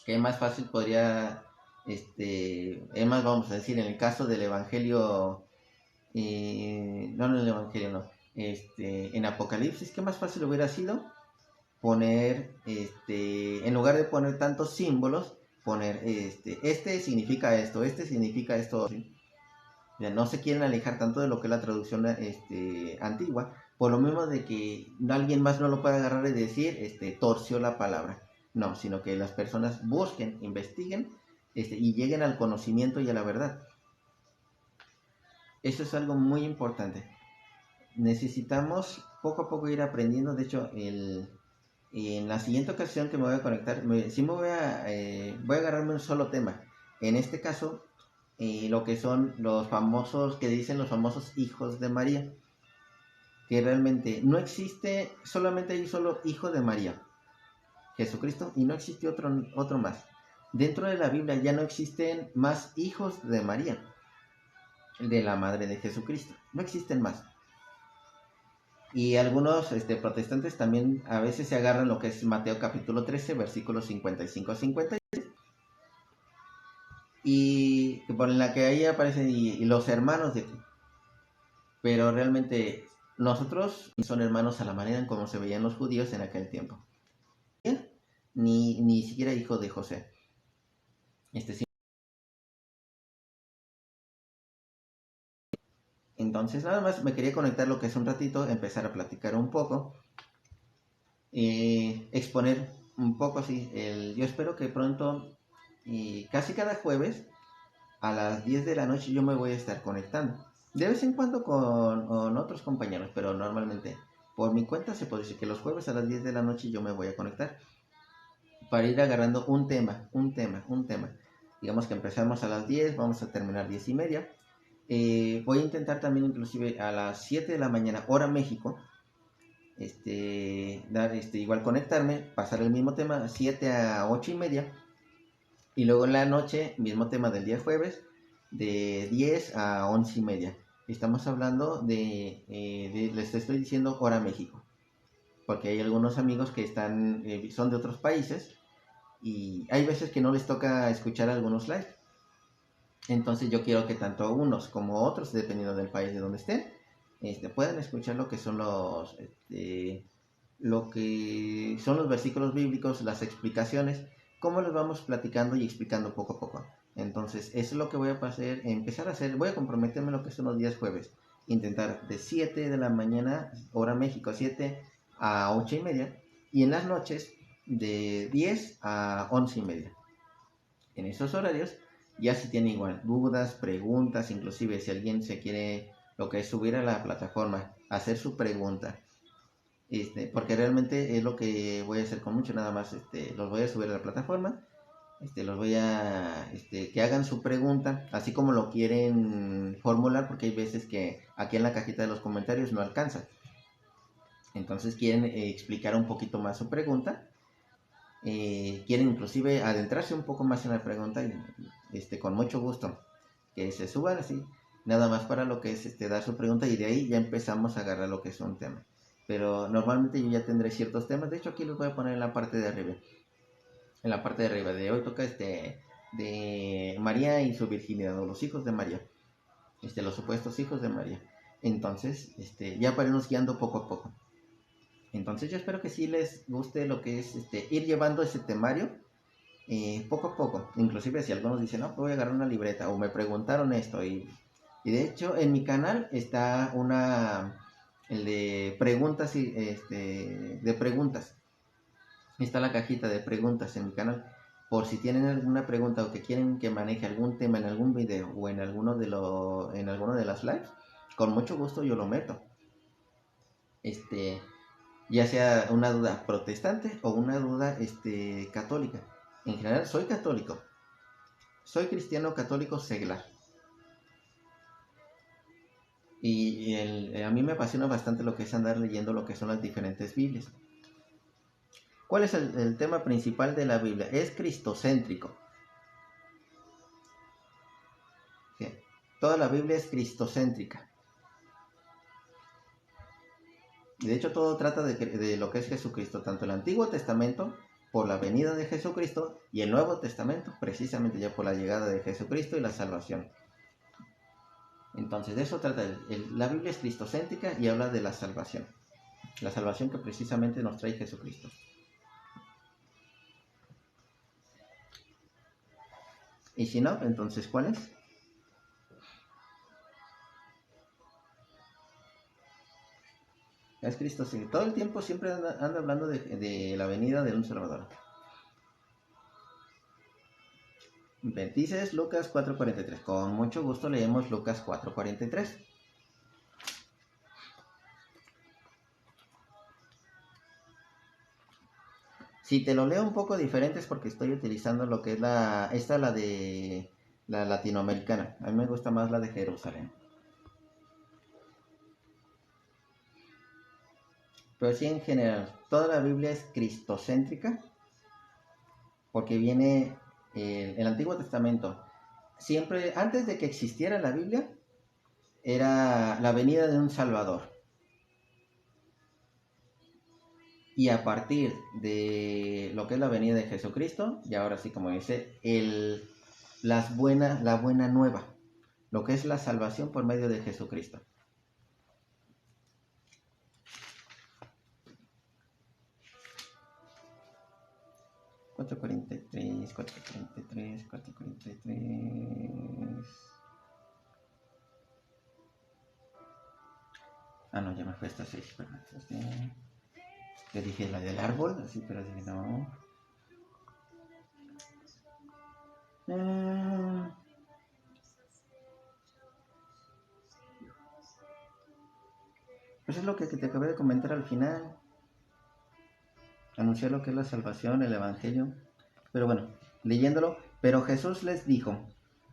¿Qué más fácil podría, es más, vamos a decir, en el caso del Evangelio, no en el Evangelio, no, en Apocalipsis, ¿qué más fácil hubiera sido poner, en lugar de poner tantos símbolos, poner, este significa esto, ¿sí? Ya no se quieren alejar tanto de lo que es la traducción antigua, por lo mismo de que alguien más no lo puede agarrar y decir, torció la palabra. No, sino que las personas busquen, investiguen, y lleguen al conocimiento y a la verdad. Eso es algo muy importante. Necesitamos poco a poco ir aprendiendo. De hecho, en la siguiente ocasión que me voy a conectar, voy a agarrarme un solo tema. En este caso, lo que son los famosos, que dicen los famosos hijos de María, que realmente no existe, solamente hay un solo hijo de María, Jesucristo, y no existe otro más. Dentro de la Biblia ya no existen más hijos de María, de la madre de Jesucristo, no existen más. Y algunos protestantes también a veces se agarran lo que es Mateo capítulo 13, versículos 55 a 56, y por la que ahí aparecen y los hermanos de... Pero realmente nosotros son hermanos a la manera en cómo se veían los judíos en aquel tiempo. Ni siquiera hijo de José. Sí. Entonces nada más me quería conectar lo que es un ratito, empezar a platicar un poco, exponer un poco así. Yo espero que pronto, casi cada jueves, a las 10 de la noche yo me voy a estar conectando. De vez en cuando con otros compañeros, pero normalmente por mi cuenta se puede decir que los jueves a las 10 de la noche yo me voy a conectar para ir agarrando un tema. Digamos que empezamos a las 10, vamos a terminar 10 y media. Voy a intentar también inclusive a las 7 de la mañana, hora México, igual conectarme, pasar el mismo tema, 7 a 8 y media. Y luego en la noche, mismo tema del día jueves, de 10 a 11 y media. Estamos hablando les estoy diciendo hora México, porque hay algunos amigos que son de otros países y hay veces que no les toca escuchar algunos live. Entonces yo quiero que tanto unos como otros, dependiendo del país de donde estén, puedan escuchar lo que son los versículos bíblicos, las explicaciones, cómo los vamos platicando y explicando poco a poco. Entonces eso es lo que voy a empezar a hacer. Voy a comprometerme lo que son los días jueves. Intentar de 7 de la mañana, hora México, 7 a 8 y media. Y en las noches de 10 a 11 y media. En esos horarios ya si tiene igual dudas, preguntas, inclusive si alguien se quiere lo que es subir a la plataforma, hacer su pregunta, porque realmente es lo que voy a hacer con mucho, nada más los voy a subir a la plataforma, los voy a que hagan su pregunta, así como lo quieren formular, porque hay veces que aquí en la cajita de los comentarios no alcanza, entonces quieren explicar un poquito más su pregunta, quieren inclusive adentrarse un poco más en la pregunta, con mucho gusto que se suban así, nada más para lo que es dar su pregunta, y de ahí ya empezamos a agarrar lo que es un tema. Pero normalmente yo ya tendré ciertos temas, de hecho aquí los voy a poner en la parte de arriba. En la parte de arriba de hoy toca de María y su virginidad, o los hijos de María, los supuestos hijos de María. Entonces, ya para irnos guiando poco a poco. Entonces yo espero que sí les guste lo que es ir llevando ese temario poco a poco. Inclusive si algunos dicen, no, pues voy a agarrar una libreta o me preguntaron esto. Y de hecho en mi canal está el de preguntas, de preguntas. Está la cajita de preguntas en mi canal. Por si tienen alguna pregunta o que quieren que maneje algún tema en algún video o en alguno de las lives, con mucho gusto yo lo meto. Ya sea una duda protestante o una duda católica. En general soy católico. Soy cristiano católico seglar. Y a mí me apasiona bastante lo que es andar leyendo lo que son las diferentes Biblias. ¿Cuál es el tema principal de la Biblia? Es cristocéntrico. ¿Sí? Toda la Biblia es cristocéntrica. De hecho, todo trata de lo que es Jesucristo, tanto el Antiguo Testamento por la venida de Jesucristo y el Nuevo Testamento precisamente ya por la llegada de Jesucristo y la salvación. Entonces de eso trata. La Biblia es cristocéntrica y habla de la salvación que precisamente nos trae Jesucristo. Y si no, entonces ¿cuál es? Es Cristo, sí. Todo el tiempo siempre anda hablando de la venida de un Salvador. Dices Lucas 4:43. Con mucho gusto leemos Lucas 4:43. Si te lo leo un poco diferente es porque estoy utilizando lo que es la de la latinoamericana. A mí me gusta más la de Jerusalén. Pero sí, en general, toda la Biblia es cristocéntrica porque viene el Antiguo Testamento. Siempre, antes de que existiera la Biblia, era la venida de un Salvador. Y a partir de lo que es la venida de Jesucristo, y ahora sí como dice, la buena nueva, lo que es la salvación por medio de Jesucristo. Ah, no, ya me fue esta 6, perdón. Te dije la del árbol, así, pero dije no. Pues es lo que te acabé de comentar al final. Anunciar lo que es la salvación, el evangelio. Pero bueno, leyéndolo. Pero Jesús les dijo.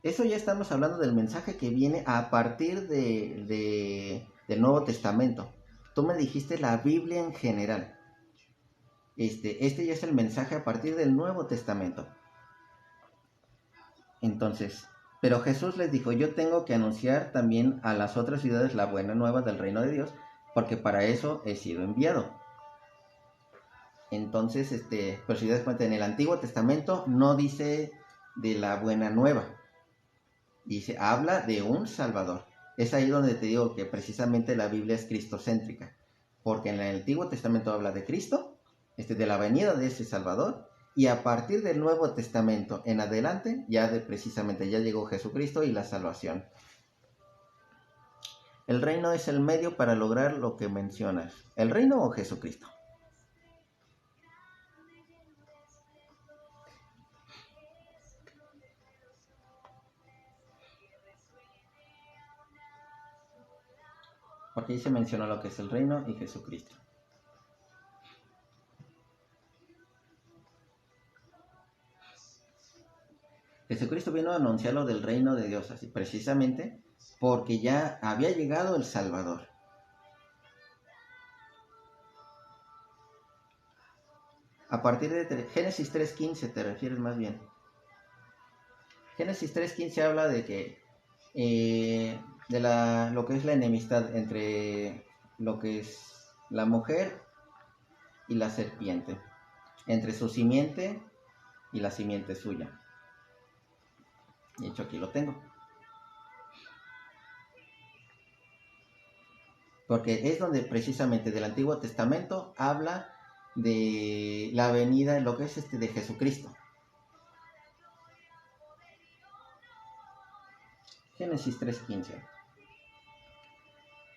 Eso ya estamos hablando del mensaje que viene a partir del Nuevo Testamento. Tú me dijiste la Biblia en general. Este ya es el mensaje a partir del Nuevo Testamento. Entonces, pero Jesús les dijo, yo tengo que anunciar también a las otras ciudades la buena nueva del reino de Dios, porque para eso he sido enviado. Entonces, pero si te das cuenta, en el Antiguo Testamento no dice de la buena nueva, dice, habla de un Salvador. Es ahí donde te digo que precisamente la Biblia es cristocéntrica, porque en el Antiguo Testamento habla de Cristo, de la venida de ese Salvador, y a partir del Nuevo Testamento en adelante, precisamente ya llegó Jesucristo y la salvación. El reino es el medio para lograr lo que mencionas. ¿El reino o Jesucristo? Porque ahí se menciona lo que es el reino y Jesucristo. Jesucristo vino a anunciar lo del reino de Dios, así precisamente porque ya había llegado el Salvador. A partir de Génesis 3:15 te refieres más bien. Génesis 3:15 habla de que lo que es la enemistad entre lo que es la mujer y la serpiente, entre su simiente y la simiente suya. De hecho aquí lo tengo. porque es donde precisamente del Antiguo Testamento habla de la venida, lo que es de Jesucristo. Génesis 3:15.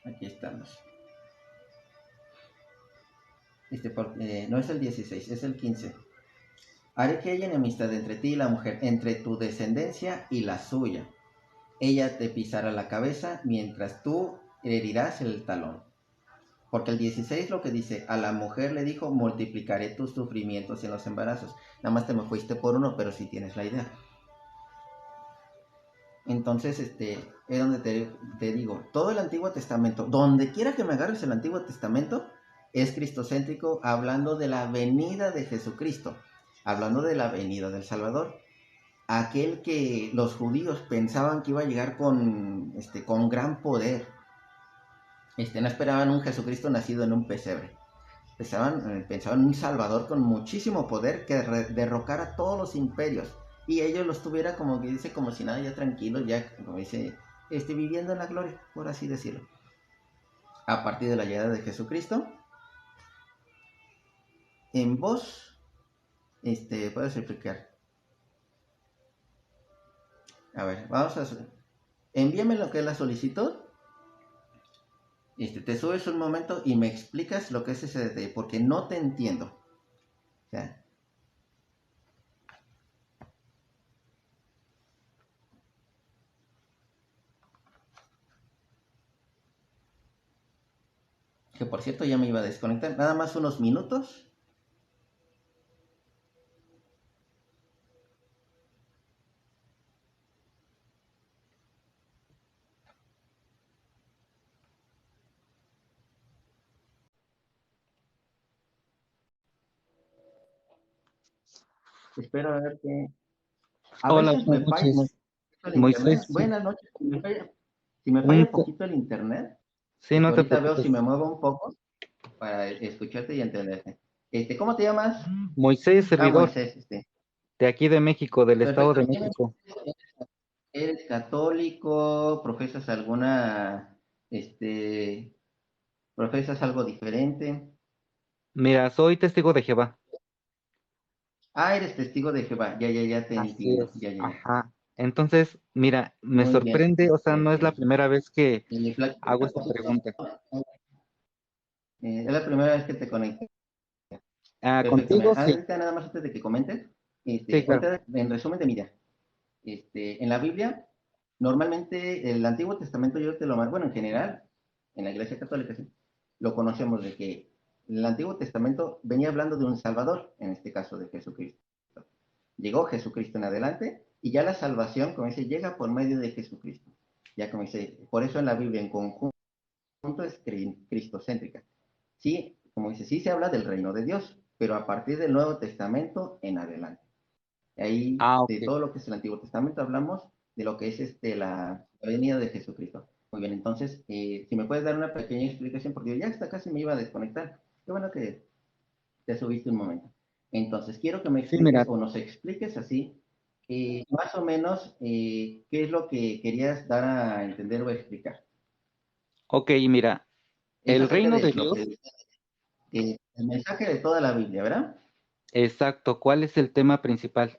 Aquí estamos. No es el 16, es el 15. Haré que haya enemistad entre ti y la mujer, entre tu descendencia y la suya. Ella te pisará la cabeza, mientras tú herirás el talón. Porque el 16 lo que dice, a la mujer le dijo, multiplicaré tus sufrimientos en los embarazos. Nada más te me fuiste por uno, pero sí tienes la idea. Entonces, es donde te digo, todo el Antiguo Testamento, donde quiera que me agarres el Antiguo Testamento, es cristocéntrico, hablando de la venida de Jesucristo, hablando de la venida del Salvador. Aquel que los judíos pensaban que iba a llegar con gran poder. No esperaban un Jesucristo nacido en un pesebre. Pensaban en un Salvador con muchísimo poder que derrocara todos los imperios. Y ellos los tuviera como que dice, como si nada, ya tranquilos, ya como dice, viviendo en la gloria, por así decirlo. A partir de la llegada de Jesucristo, en vos, puedes explicar. A ver, vamos a hacer. Envíame lo que es la solicitud. Te subes un momento y me explicas lo que es ese detalle, porque no te entiendo. O sea, que por cierto ya me iba a desconectar. Nada más unos minutos. Espero a ver que... A Hola, veces buenas me falla noches. el internet. Moisés, sí, Buenas noches. Si me falla un un co- poquito el internet, sí, no te ahorita veo si preocupes. me muevo un poco para escucharte y entenderte. ¿Cómo te llamas? Moisés, Ah, servidor, Moisés, de aquí de México, del Estado Perfecto. de México. ¿Eres católico? ¿Profesas este, profesas algo diferente? Mira, soy testigo de Jehová. Ah, eres testigo de Jehová. Ya te Así entiendo. es. Ya. Ajá. Entonces, mira, me Muy bien. sorprende, o sea, no es la primera vez que hago Platica un esta poquito. pregunta. Es la primera vez que te conecto. Ah, Perfecto. contigo, sí. Ahorita nada más antes de que comentes, Sí, claro. ahorita en resumen de mi idea. En la Biblia, normalmente el Antiguo Testamento yo te lo marco, bueno, en general, en la Iglesia Católica, sí, lo conocemos de que el Antiguo Testamento venía hablando de un Salvador, en este caso de Jesucristo. Llegó Jesucristo en adelante y ya la salvación, como dice, llega por medio de Jesucristo. Ya como dice, por eso en la Biblia en conjunto es cristocéntrica. Sí, como dice, sí se habla del reino de Dios, pero a partir del Nuevo Testamento en adelante. Ahí, Ah, de ok. todo lo que es el Antiguo Testamento, hablamos de lo que es la venida de Jesucristo. Muy bien, entonces, si me puedes dar una pequeña explicación, porque ya hasta casi me iba a desconectar. Qué bueno que te subiste un momento. Entonces, quiero que me Sí, mira, expliques o nos expliques así, más o menos, qué es lo que querías dar a entender o explicar. ok, mira, Es el acerca reino de de lo Dios, que el mensaje de toda la Biblia, ¿verdad? exacto, ¿cuál es el tema principal?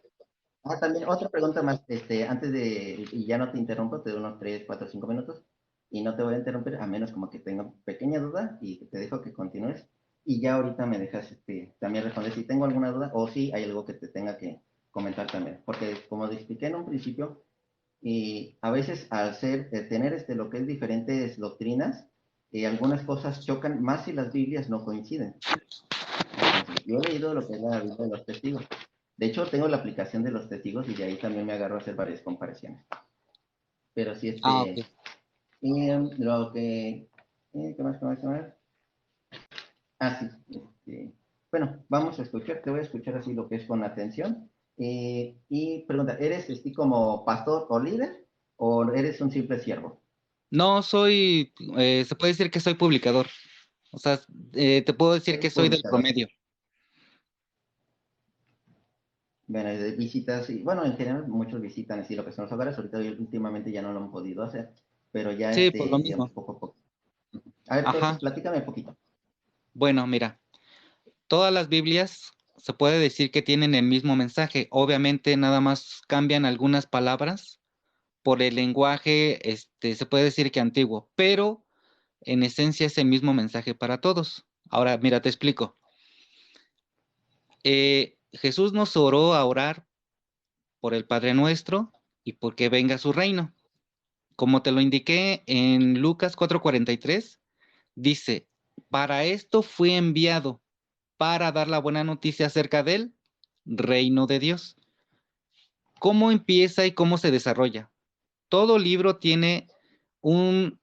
Ah, también otra pregunta más, antes de, y ya no te interrumpo, te doy unos 3, 4, 5 minutos, y no te voy a interrumpir, a menos como que tenga pequeña duda, y te dejo que continúes, y ya ahorita me dejas, también responder si tengo alguna duda, o si hay algo que te tenga que comentar también, porque como te expliqué en un principio, y a veces al tener lo que es diferentes doctrinas, algunas cosas chocan más si las Biblias no coinciden. Entonces, yo he leído lo que es la Biblia de los testigos. De hecho, tengo la aplicación de los testigos y de ahí también me agarro a hacer varias comparaciones. Pero sí, Ah, ok. lo que, ¿qué más, qué más, qué más? Ah, sí, bueno, vamos a escuchar, te voy a escuchar así lo que es con atención. Y pregunta, ¿eres como pastor o líder o eres un simple siervo? No, se puede decir que soy publicador. O sea, te puedo decir que Eres soy del publicador. promedio. Bueno, y de visitas, y bueno, en general muchos visitan así lo que son los hogares, ahorita últimamente ya no lo han podido hacer, pero ya Sí, por lo digamos, mismo. poco a poco. A ver, Ajá. platícame un poquito. Bueno, mira, todas las Biblias se puede decir que tienen el mismo mensaje. Obviamente nada más cambian algunas palabras por el lenguaje, se puede decir que antiguo, pero en esencia es el mismo mensaje para todos. Ahora, mira, te explico. Jesús nos oró a orar por el Padre Nuestro y porque venga su reino. Como te lo indiqué en Lucas 4:43, dice, para esto fui enviado, para dar la buena noticia acerca del reino de Dios. ¿Cómo empieza y cómo se desarrolla? Todo libro tiene un,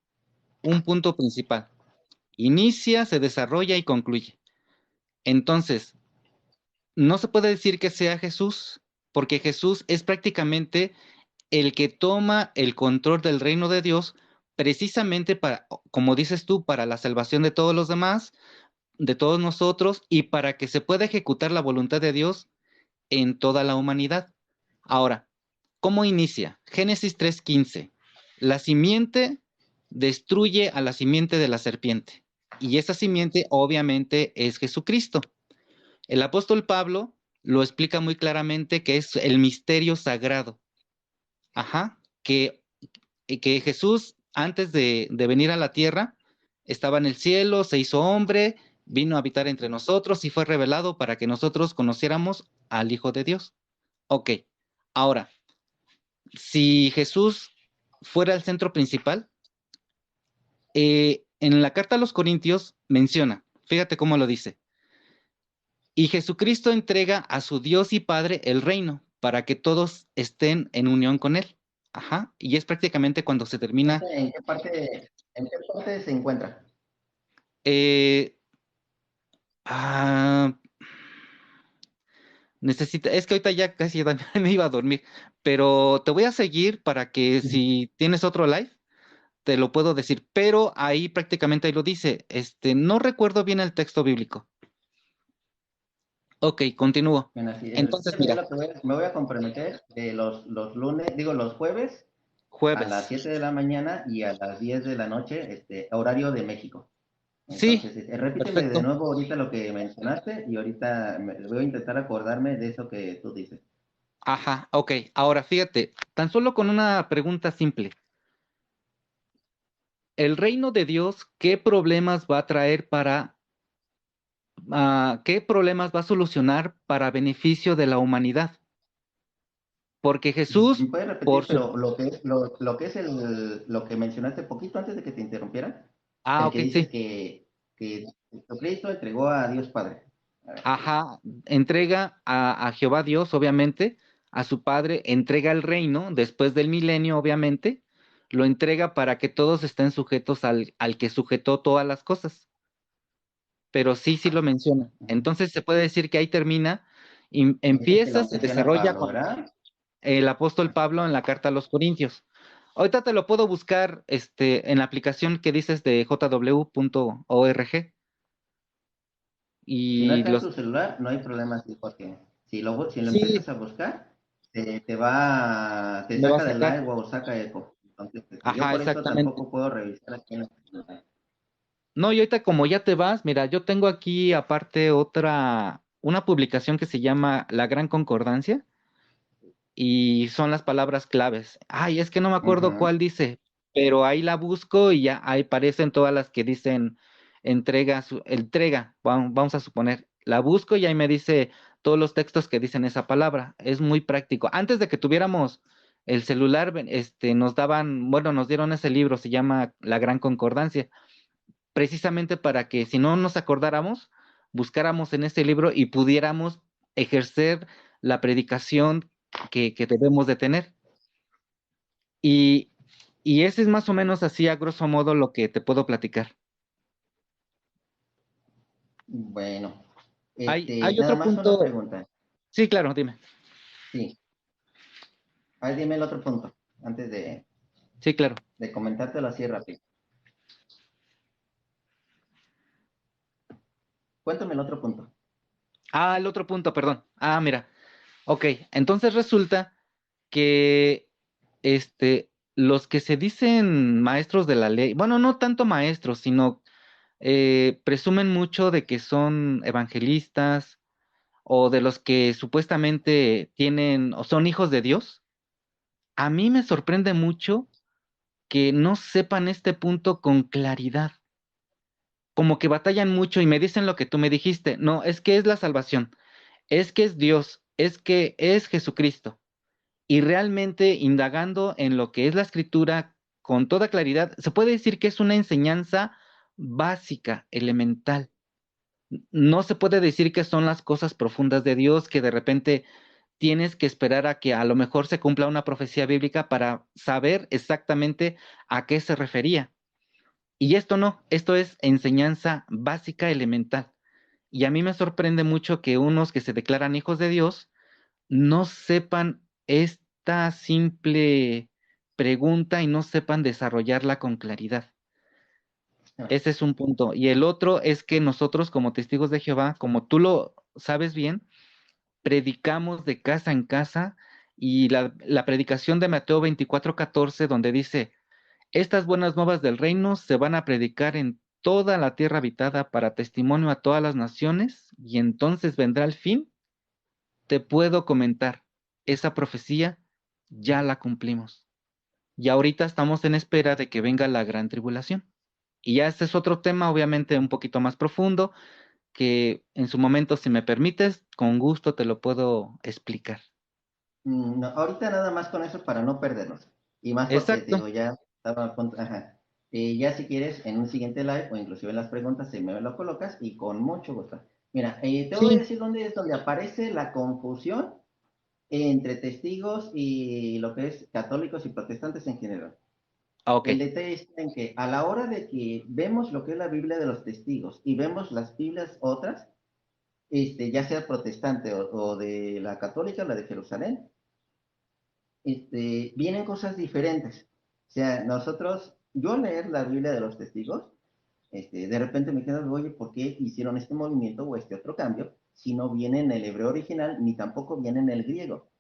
un punto principal. Inicia, se desarrolla y concluye. Entonces, no se puede decir que sea Jesús, porque Jesús es prácticamente el que toma el control del reino de Dios precisamente para, como dices tú, para la salvación de todos los demás, de todos nosotros y para que se pueda ejecutar la voluntad de Dios en toda la humanidad. Ahora, ¿cómo inicia? Génesis 3:15. La simiente destruye a la simiente de la serpiente. Y esa simiente obviamente es Jesucristo. El apóstol Pablo lo explica muy claramente que es el misterio sagrado. Ajá, que Jesús antes de venir a la tierra estaba en el cielo, se hizo hombre, vino a habitar entre nosotros y fue revelado para que nosotros conociéramos al Hijo de Dios. Ok, ahora, si Jesús fuera el centro principal, en la carta a los Corintios menciona, fíjate cómo lo dice, y Jesucristo entrega a su Dios y Padre el reino para que todos estén en unión con Él. Ajá, y es prácticamente cuando se termina. En qué parte se encuentra? eh, ah, es que ahorita ya casi me iba a dormir, pero te voy a seguir para que si tienes otro live, te lo puedo decir, pero ahí prácticamente ahí lo dice, no recuerdo bien el texto bíblico. Ok, continúo. Bueno, así, Entonces, ya mira, me voy a comprometer los lunes, digo los jueves a las jueves. 7 de la mañana y a las 10 de la noche, horario de México. Sí, Entonces, repíteme de perfecto. nuevo ahorita lo que mencionaste y ahorita voy a intentar acordarme de eso que tú dices. Ajá, ok. Ahora fíjate, tan solo con una pregunta simple. ¿El reino de Dios qué problemas va a traer qué problemas va a solucionar para beneficio de la humanidad? Porque Jesús, ¿Me puedes repetir, por su... pero lo que es lo que mencionaste poquito antes de que te interrumpiera? Ah, El ok, que dice sí. que Jesucristo entregó a Dios Padre. A ver. Ajá, entrega a Jehová Dios, obviamente, a su Padre, entrega el reino después del milenio, obviamente, lo entrega para que todos estén sujetos al que sujetó todas las cosas. Pero sí, sí lo menciona. Ujú. Entonces se puede decir que ahí termina, y Dices que empieza, lo se menciona desarrolla Pablo, con ¿verdad? el apóstol Pablo en la carta a los Corintios. Ahorita te lo puedo buscar en la aplicación que dices de jw.org Si no y está en los... tu celular, no hay problema, sí, porque si lo Sí, empiezas a buscar, te me va a saca del sacar. live o saca eco. Entonces, yo Ajá, por eso exactamente. tampoco puedo revisar aquí en el celular. No, y ahorita como ya te vas, mira, yo tengo aquí aparte una publicación que se llama La Gran Concordancia y son las palabras claves. Ay, es que no me acuerdo Ujú. cuál dice, pero ahí la busco y ya ahí aparecen todas las que dicen entrega, vamos a suponer. La busco y ahí me dice todos los textos que dicen esa palabra. Es muy práctico. Antes de que tuviéramos el celular, nos daban, bueno, nos dieron ese libro, se llama La Gran Concordancia, precisamente para que si no nos acordáramos, buscáramos en ese libro y pudiéramos ejercer la predicación que debemos de tener. Y, y ese es más o menos así, a grosso modo, lo que te puedo platicar. Bueno, Hay nada otro más una punto. pregunta. Sí, claro, dime. Sí, a ver, dime el otro punto, antes Sí, claro. de comentártelo así rápido. Cuéntame el otro punto. El otro punto, perdón. Mira. Ok, entonces resulta que los que se dicen maestros de la ley, bueno, no tanto maestros, sino presumen mucho de que son evangelistas o de los que supuestamente tienen o son hijos de Dios. A mí me sorprende mucho que no sepan este punto con claridad, como que batallan mucho y me dicen lo que tú me dijiste, no, es que es la salvación, es que es Dios, es que es Jesucristo. Y realmente indagando en lo que es la escritura con toda claridad, se puede decir que es una enseñanza básica, elemental. No se puede decir que son las cosas profundas de Dios, que de repente tienes que esperar a que a lo mejor se cumpla una profecía bíblica para saber exactamente a qué se refería. Y esto no, esto es enseñanza básica elemental. Y a mí me sorprende mucho que unos que se declaran hijos de Dios no sepan esta simple pregunta y no sepan desarrollarla con claridad. Ese es un punto. Y el otro es que nosotros como testigos de Jehová, como tú lo sabes bien, predicamos de casa en casa y la predicación de Mateo 24:14, donde dice, estas buenas nuevas del reino se van a predicar en toda la tierra habitada para testimonio a todas las naciones y entonces vendrá el fin. Te puedo comentar, esa profecía ya la cumplimos. Y ahorita estamos en espera de que venga la gran tribulación. Y ya ese es otro tema, obviamente un poquito más profundo, que en su momento, si me permites, con gusto te lo puedo explicar. No, ahorita nada más con eso para no perdernos. Y más porque te Exacto. digo, ya estaba ajá. Ya si quieres, en un siguiente live o inclusive en las preguntas, se me lo colocas y con mucho gusto. Mira, te voy a Sí. decir dónde es donde aparece la confusión entre testigos y lo que es católicos y protestantes en general. Ah, ok. El detalle está en que a la hora de que vemos lo que es la Biblia de los testigos y vemos las Biblias otras, ya sea protestante o de la católica, la de Jerusalén, vienen cosas diferentes. O sea, yo leer la Biblia de los testigos, de repente me quedo, oye, ¿por qué hicieron este movimiento o este otro cambio si no viene en el hebreo original ni tampoco viene en el griego?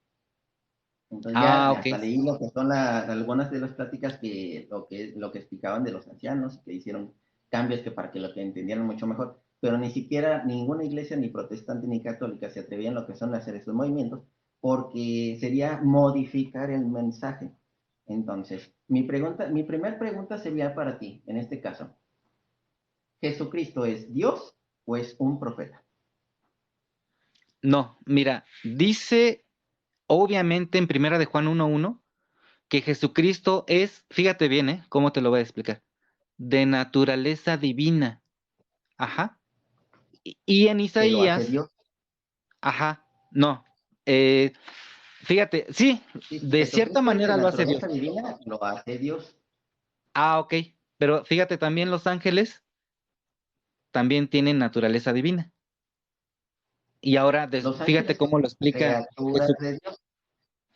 Entonces ya Ah, ok. hasta leí lo que son algunas de las pláticas lo que explicaban de los ancianos, que hicieron cambios que para que lo que entendieran mucho mejor, pero ni siquiera ninguna iglesia, ni protestante ni católica, se atrevían lo que son a hacer estos movimientos, porque sería modificar el mensaje. Entonces, mi primera pregunta sería para ti, en este caso, ¿Jesucristo es Dios o es un profeta? No, mira, dice obviamente en Primera de Juan 1:1 que Jesucristo es, fíjate bien, ¿eh? ¿Cómo te lo voy a explicar? De naturaleza divina. Ajá. Y en ¿Que lo hace Isaías, Dios? ajá, no. Eh, fíjate, sí, Sí, sí, de cierta Jesucristo es de manera lo hace naturaleza Dios. divina, lo hace Dios. Ah, ok. Pero fíjate, también los ángeles también tienen naturaleza divina. Y ahora, Los fíjate ángeles son cómo lo explica criaturas Jesús. de Dios.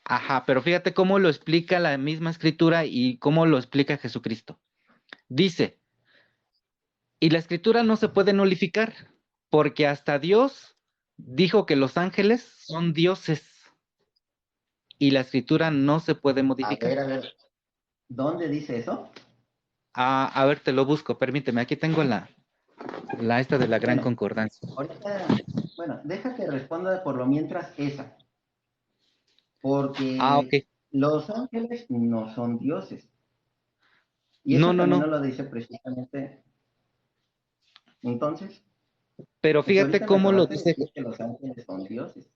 Ajá, pero fíjate cómo lo explica la misma escritura y cómo lo explica Jesucristo. Dice, y la escritura no se puede nulificar, porque hasta Dios dijo que los ángeles son dioses y la escritura no se puede modificar. A ver, ¿dónde dice eso? Ah, a ver, te lo busco, permíteme, aquí tengo la esta de la gran Bueno, concordancia. ahorita, bueno, deja que responda por lo mientras esa, Ah, ok. porque los ángeles no son dioses. Y No, eso no, también no. nos lo dice precisamente. Entonces, Pero porque fíjate ahorita me cómo lo acabaste de dice. decir que los ángeles son dioses.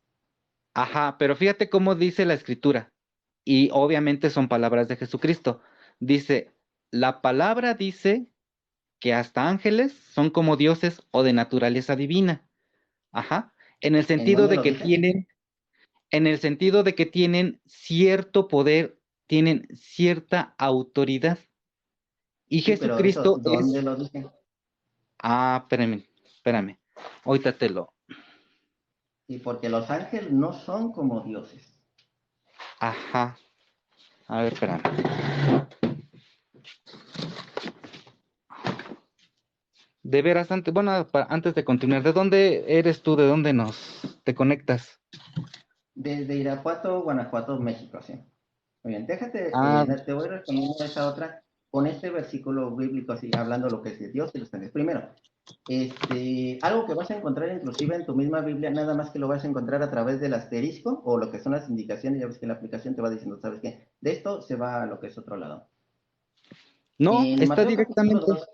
Ajá, pero fíjate cómo dice la escritura. Y obviamente son palabras de Jesucristo. Dice, la palabra dice que hasta ángeles son como dioses o de naturaleza divina. Ajá. En el ¿En sentido dónde de lo que dice? tienen, en el sentido de que tienen cierto poder, tienen cierta autoridad. Y Sí, pero eso, Jesucristo ¿dónde es, lo dice? espérame, espérame. Ahorita te lo, Sí, porque los ángeles no son como dioses. ajá. A ver, espérame. De veras, antes, bueno, antes de continuar, ¿de dónde eres tú? ¿De dónde te conectas? Desde Irapuato, Guanajuato, México, sí. Muy bien, déjate, Ah, te voy respondiendo a esa otra. con este versículo bíblico, así hablando lo que es de Dios y los ángeles. Primero, algo que vas a encontrar inclusive en tu misma Biblia, nada más que lo vas a encontrar a través del asterisco o lo que son las indicaciones, ya ves que la aplicación te va diciendo, ¿sabes qué? De esto se va a lo que es otro lado. No, En está Mateo capítulo directamente. 2,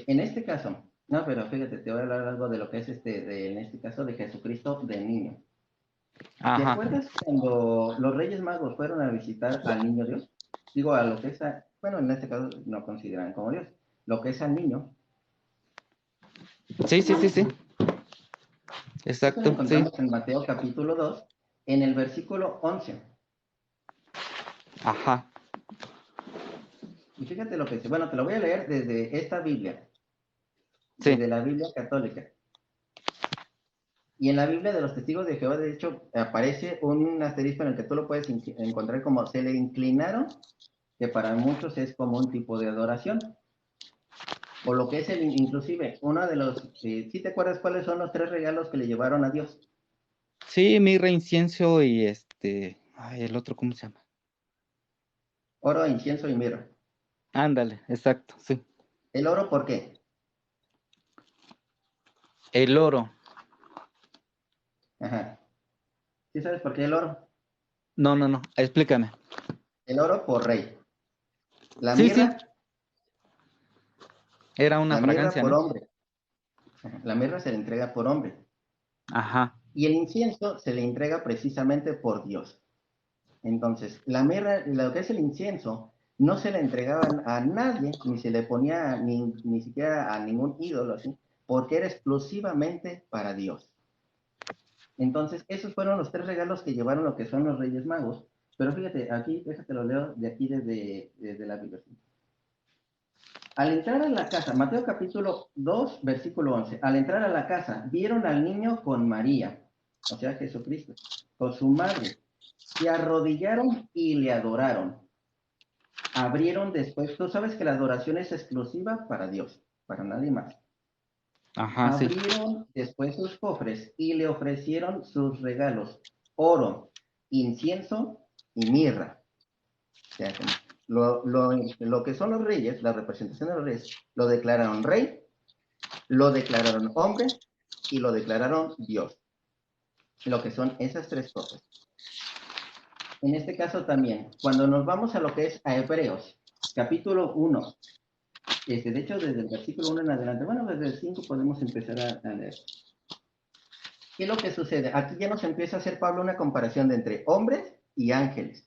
en este caso, no, pero fíjate, te voy a hablar algo de lo que es en este caso de Jesucristo de niño. ¿Te Ajá. acuerdas cuando los Reyes Magos fueron a visitar al niño Dios? Digo, a lo que es, bueno, en este caso no consideran como Dios, lo que es al niño. Sí, sí, sí, sí. Eso lo Exacto, sí. encontramos en Mateo capítulo 2, en el versículo 11. Ajá. Y fíjate lo que dice. Bueno, te lo voy a leer desde esta Biblia, Sí. desde la Biblia católica. Y en la Biblia de los Testigos de Jehová, de hecho, aparece un asterisco en el que tú lo puedes encontrar como se le inclinaron, que para muchos es como un tipo de adoración. O lo que es inclusive, uno de los, ¿sí te acuerdas cuáles son los 3 regalos que le llevaron a Dios? Sí, mirra, incienso y ay, el otro, ¿cómo se llama? Oro, incienso y mirra. Ándale, exacto, sí. ¿El oro por qué? El oro. Ajá. ¿Sí sabes por qué el oro? No, no, no, explícame. El oro por rey. La Sí, sí, mirra, era una la mirra fragancia, por ¿no? hombre. Ajá. La mirra se le entrega por hombre. Ajá, Y el incienso se le entrega precisamente por Dios. Entonces, la mirra, lo que es el incienso, no se le entregaban a nadie, ni se le ponía ni siquiera a ningún ídolo, así, porque era exclusivamente para Dios. Entonces, esos fueron los 3 regalos que llevaron lo que son los Reyes Magos. Pero fíjate, aquí, déjate lo leo de aquí desde la Biblia. Al entrar a la casa, Mateo capítulo 2, versículo 11, al entrar a la casa, vieron al niño con María, o sea, Jesucristo, con su madre, se arrodillaron y le adoraron. Abrieron después, tú sabes que la adoración es exclusiva para Dios, para nadie más. ajá, sí. Abrieron después sus cofres y le ofrecieron sus regalos, oro, incienso y mirra. O sea, lo que son los reyes, la representación de los reyes, lo declararon rey, lo declararon hombre y lo declararon Dios. Lo que son esas 3 cosas. En este caso también, cuando nos vamos a lo que es a Hebreos, capítulo 1, de hecho desde el versículo 1 en adelante, bueno, desde el 5 podemos empezar a leer. ¿Qué es lo que sucede? Aquí ya nos empieza a hacer Pablo una comparación de entre hombres y ángeles.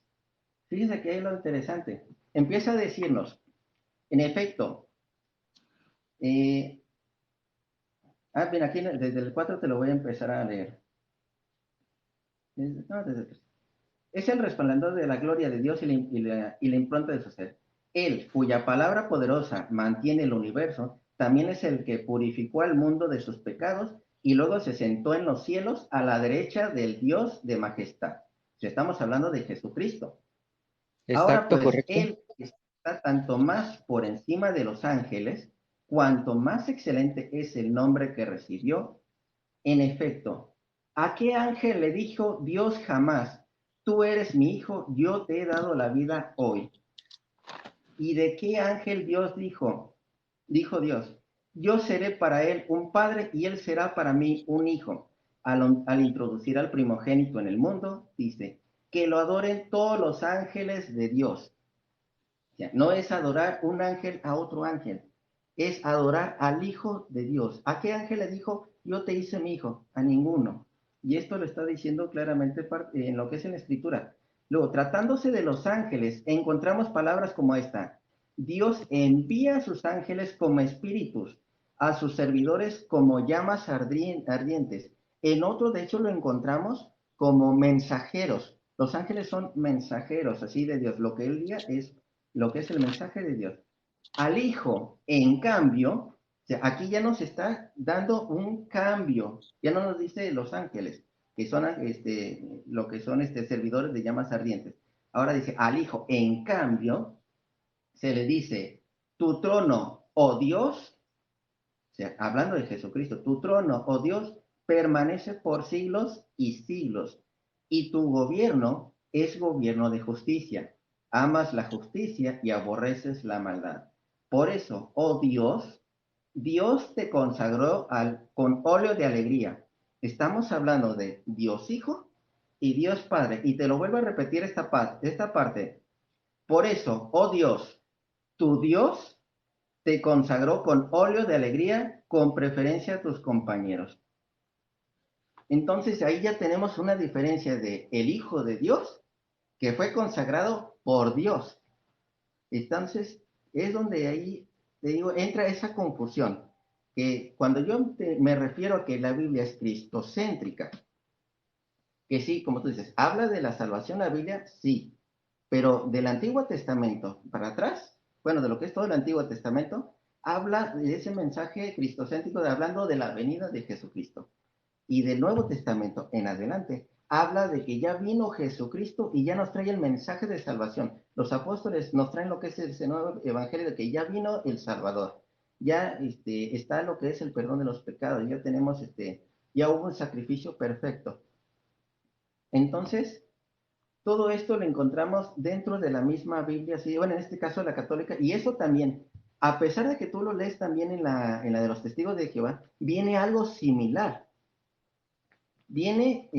Fíjense que es lo interesante. Empieza a decirnos, en efecto, eh, bien, aquí desde el 4 te lo voy a empezar a leer. No, desde el 3. Es el resplandor de la gloria de Dios y la impronta de su ser. Él, cuya palabra poderosa mantiene el universo, también es el que purificó al mundo de sus pecados y luego se sentó en los cielos a la derecha del Dios de majestad. Si estamos hablando de Jesucristo. Ahora Exacto, pues, correcto. Él está tanto más por encima de los ángeles, cuanto más excelente es el nombre que recibió. En efecto, ¿a qué ángel le dijo Dios jamás, tú eres mi hijo, yo te he dado la vida hoy? ¿Y de qué ángel Dios dijo? Dijo Dios, yo seré para él un padre y él será para mí un hijo. Al introducir al primogénito en el mundo, dice, que lo adoren todos los ángeles de Dios. O sea, no es adorar un ángel a otro ángel, es adorar al Hijo de Dios. ¿A qué ángel le dijo, yo te hice mi hijo? A ninguno. Y esto lo está diciendo claramente en lo que es en la escritura. Luego, tratándose de los ángeles, encontramos palabras como esta. Dios envía a sus ángeles como espíritus, a sus servidores como llamas ardientes. En otro, de hecho, lo encontramos como mensajeros. Los ángeles son mensajeros, así de Dios. Lo que él diga es lo que es el mensaje de Dios. Al Hijo, en cambio, o sea, aquí ya nos está dando un cambio, ya no nos dice los ángeles, que son lo que son servidores de llamas ardientes. Ahora dice, al Hijo, en cambio, se le dice, tu trono, oh Dios, o sea, hablando de Jesucristo, tu trono, oh Dios, permanece por siglos y siglos, y tu gobierno es gobierno de justicia. amas la justicia y aborreces la maldad. Por eso, oh Dios, Dios te consagró con óleo de alegría. Estamos hablando de Dios Hijo y Dios Padre. Y te lo vuelvo a repetir esta parte. Por eso, oh Dios, tu Dios te consagró con óleo de alegría, con preferencia a tus compañeros. Entonces ahí ya tenemos una diferencia de el Hijo de Dios, que fue consagrado por Dios. Entonces es donde ahí, te digo, entra esa confusión, que cuando yo me refiero a que la Biblia es cristocéntrica, que sí, como tú dices, habla de la salvación la Biblia, sí, pero del Antiguo Testamento para atrás, bueno, de lo que es todo el Antiguo Testamento, habla de ese mensaje cristocéntrico de hablando de la venida de Jesucristo. Y del Nuevo Testamento en adelante, habla de que ya vino Jesucristo y ya nos trae el mensaje de salvación. Los apóstoles nos traen lo que es ese nuevo evangelio de que ya vino el Salvador. Ya está lo que es el perdón de los pecados. Ya tenemos, ya hubo un sacrificio perfecto. Entonces, todo esto lo encontramos dentro de la misma Biblia, sí, bueno, en este caso la católica, y eso también, a pesar de que tú lo lees también en la de los testigos de Jehová, viene algo similar. Viene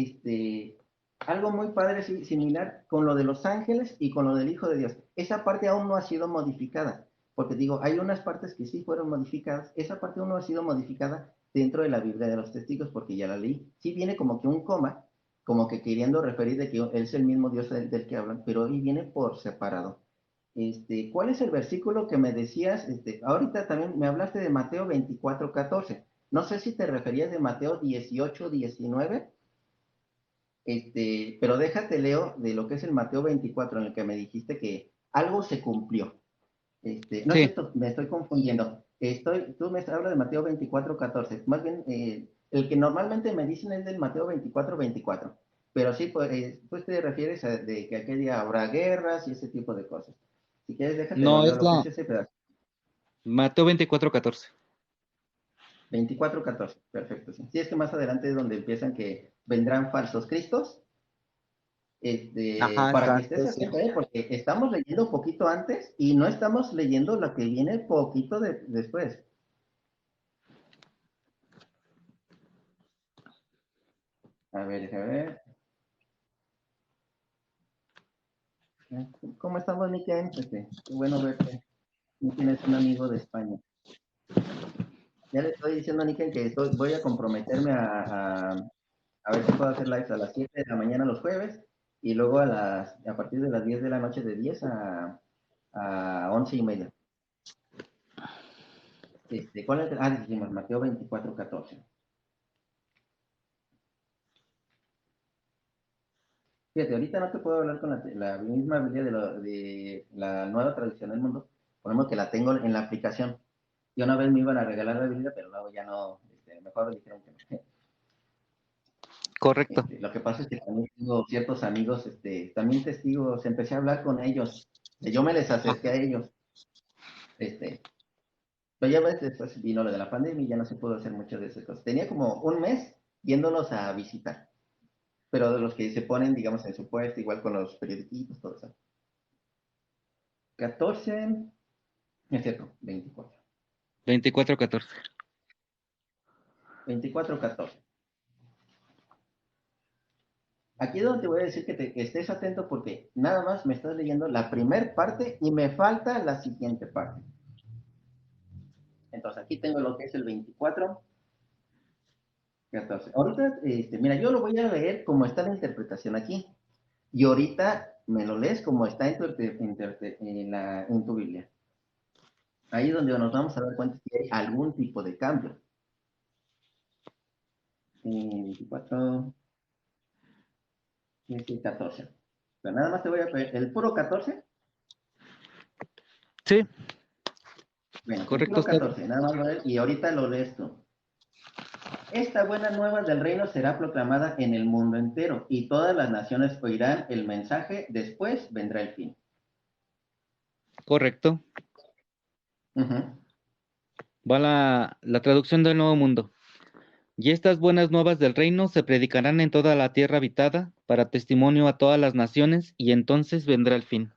algo muy padre, similar con lo de los ángeles y con lo del Hijo de Dios. Esa parte aún no ha sido modificada, porque digo, hay unas partes que sí fueron modificadas, esa parte aún no ha sido modificada dentro de la Biblia de los testigos, porque ya la leí. Sí viene como que un coma, como que queriendo referir de que él es el mismo Dios del que hablan, pero hoy viene por separado. ¿Cuál es el versículo que me decías? Ahorita también me hablaste de Mateo 24:14. No sé si te referías de Mateo 18:19, pero déjate leo de lo que es el Mateo 24, en el que me dijiste que algo se cumplió. No es Sí, cierto, me estoy confundiendo. Tú me hablas de Mateo 24:14. Más bien, el que normalmente me dicen es del Mateo 24:24. Pero sí, pues te refieres a de que aquel día habrá guerras y ese tipo de cosas. Si quieres, déjate lo no leo es lo que la es ese pedazo. Mateo 24:14. 24:14, perfecto. Sí. Sí, es que más adelante es donde empiezan que vendrán falsos cristos, Ajá, para que exacto, estés sí. atento, porque estamos leyendo poquito antes y no estamos leyendo lo que viene poquito después. A ver, déjame ver. ¿Cómo estamos, Miquel? Qué bueno verte. Miquel es un amigo de España. Ya le estoy diciendo a Niken que voy a comprometerme a ver si puedo hacer lives a las 7 de la mañana los jueves y luego a partir de las 10 de la noche, de 10 a 11:30. ¿Cuál es? Dijimos Mateo 24:14. Fíjate, ahorita no te puedo hablar con la misma Biblia de la nueva traducción del mundo. Ponemos que la tengo en la aplicación. Y una vez me iban a regalar la Biblia, pero luego ya no, mejor dijeron que no. Correcto. Lo que pasa es que también tengo ciertos amigos, también testigos, empecé a hablar con ellos. Yo me les acerqué a ellos. Pero ya ves, después vino lo de la pandemia y ya no se pudo hacer mucho de esas cosas. Tenía como un mes yéndolos a visitar, pero de los que se ponen, digamos, en su puesto, igual con los periodiquitos, todo eso. 14, es cierto, 24. 24:14. 24:14. Aquí es donde te voy a decir que estés atento porque nada más me estás leyendo la primera parte y me falta la siguiente parte. Entonces aquí tengo lo que es el 24:14. Ahorita, mira, yo lo voy a leer como está la interpretación aquí. Y ahorita me lo lees como está en tu Biblia. Ahí es donde nos vamos a dar cuenta si hay algún tipo de cambio. 24, 14. Pero nada más te voy a pedir el puro 14. Sí, Bueno, el correcto, puro está bien. 14, nada más ver, y ahorita lo lees tú. Esta buena nueva del reino será proclamada en el mundo entero, y todas las naciones oirán el mensaje, después vendrá el fin. Correcto. Uh-huh. Va la traducción del Nuevo Mundo. Y estas buenas nuevas del reino se predicarán en toda la tierra habitada para testimonio a todas las naciones, y entonces vendrá el fin.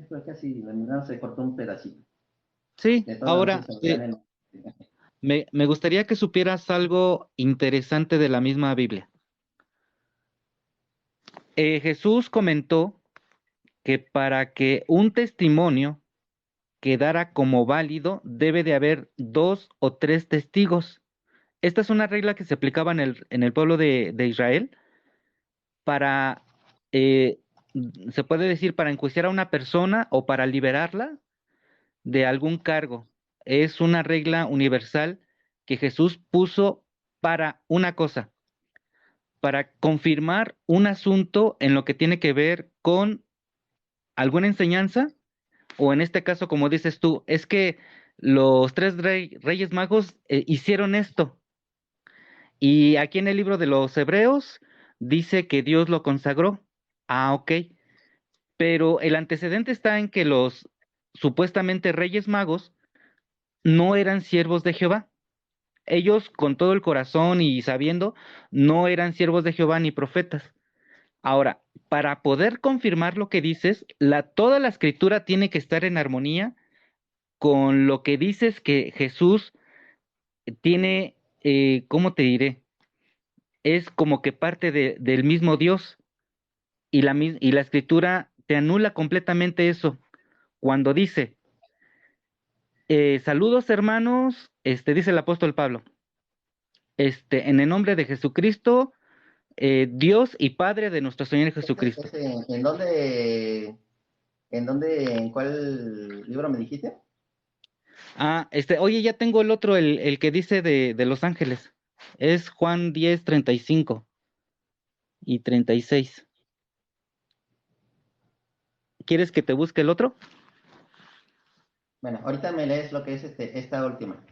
Fue casi, no se cortó un pedacito Sí, de toda la ahora noticia sobre me gustaría que supieras algo interesante de la misma Biblia. Jesús comentó que para que un testimonio quedara como válido, debe de haber dos o tres testigos. Esta es una regla que se aplicaba en el pueblo de Israel para, eh, se puede decir, para enjuiciar a una persona o para liberarla de algún cargo. Es una regla universal que Jesús puso para una cosa, para confirmar un asunto en lo que tiene que ver con alguna enseñanza, o en este caso, como dices tú, es que los tres reyes magos hicieron esto. Y aquí en el libro de los Hebreos dice que Dios lo consagró. Ah, ok. Pero el antecedente está en que los supuestamente reyes magos no eran siervos de Jehová. Ellos, con todo el corazón y sabiendo, no eran siervos de Jehová ni profetas. Ahora, para poder confirmar lo que dices, toda la escritura tiene que estar en armonía con lo que dices que Jesús tiene, ¿cómo te diré? Es como que parte del mismo Dios y la escritura te anula completamente eso. Cuando dice, saludos hermanos, dice el apóstol Pablo, en el nombre de Jesucristo, Dios y Padre de nuestro Señor Jesucristo. en cuál libro me dijiste? Ah, oye, ya tengo el otro, el que dice de los ángeles. Es Juan 10, 35 y 36. ¿Quieres que te busque el otro? Bueno, ahorita me lees lo que es esta última.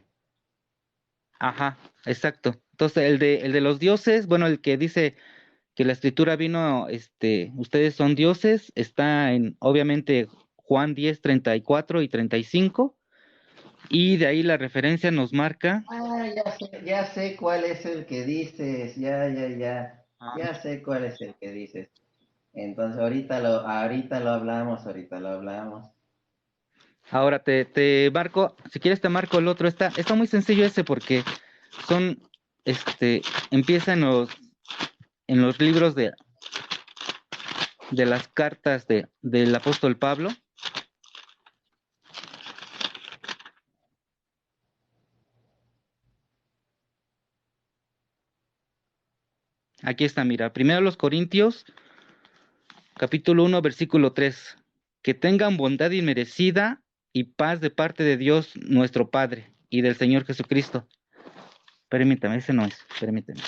Ajá, exacto. Entonces, el de los dioses, bueno, el que dice que la escritura vino, ustedes son dioses, está en, obviamente, Juan 10, 34 y 35, y de ahí la referencia nos marca. Ah, ya sé cuál es el que dices, ya sé cuál es el que dices. Entonces ahorita lo hablamos. Ahora te marco, si quieres te marco el otro, está muy sencillo ese porque son, empieza en los libros de las cartas del apóstol Pablo. Aquí está, mira, primero los Corintios, capítulo 1, versículo 3. Que tengan bondad inmerecida y paz de parte de Dios nuestro Padre y del Señor Jesucristo. Permítame, ese no es, permíteme.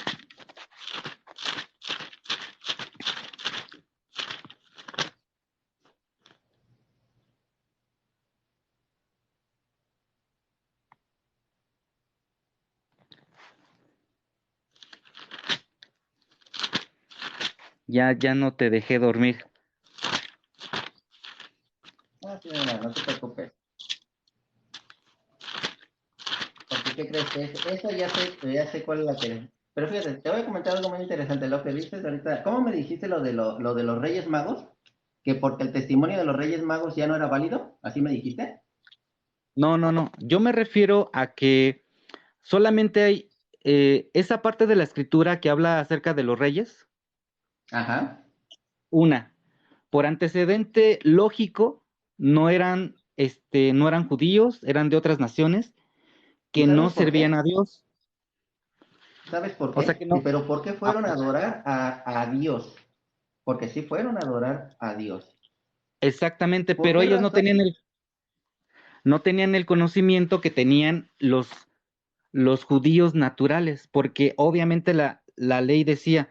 Ya no te dejé dormir. Ah, sí, no te preocupes. Porque, ¿qué crees que es? Eso ya sé cuál es la que... Pero fíjate, te voy a comentar algo muy interesante. Lo que dices ahorita, ¿cómo me dijiste lo de los Reyes Magos? Que porque el testimonio de los Reyes Magos ya no era válido, ¿así me dijiste? No, no, no. Yo me refiero a que solamente hay esa parte de la escritura que habla acerca de los reyes. Ajá. Una, por antecedente lógico, no eran judíos, eran de otras naciones ¿Y que no sabes por servían qué? a Dios. ¿Sabes por O sea qué? que no. Pero ¿por qué fueron a Ajá. adorar a Dios? Porque sí fueron a adorar a Dios. Exactamente, ¿Por pero qué ellos razón? no tenían el conocimiento que tenían los judíos naturales, porque obviamente la ley decía,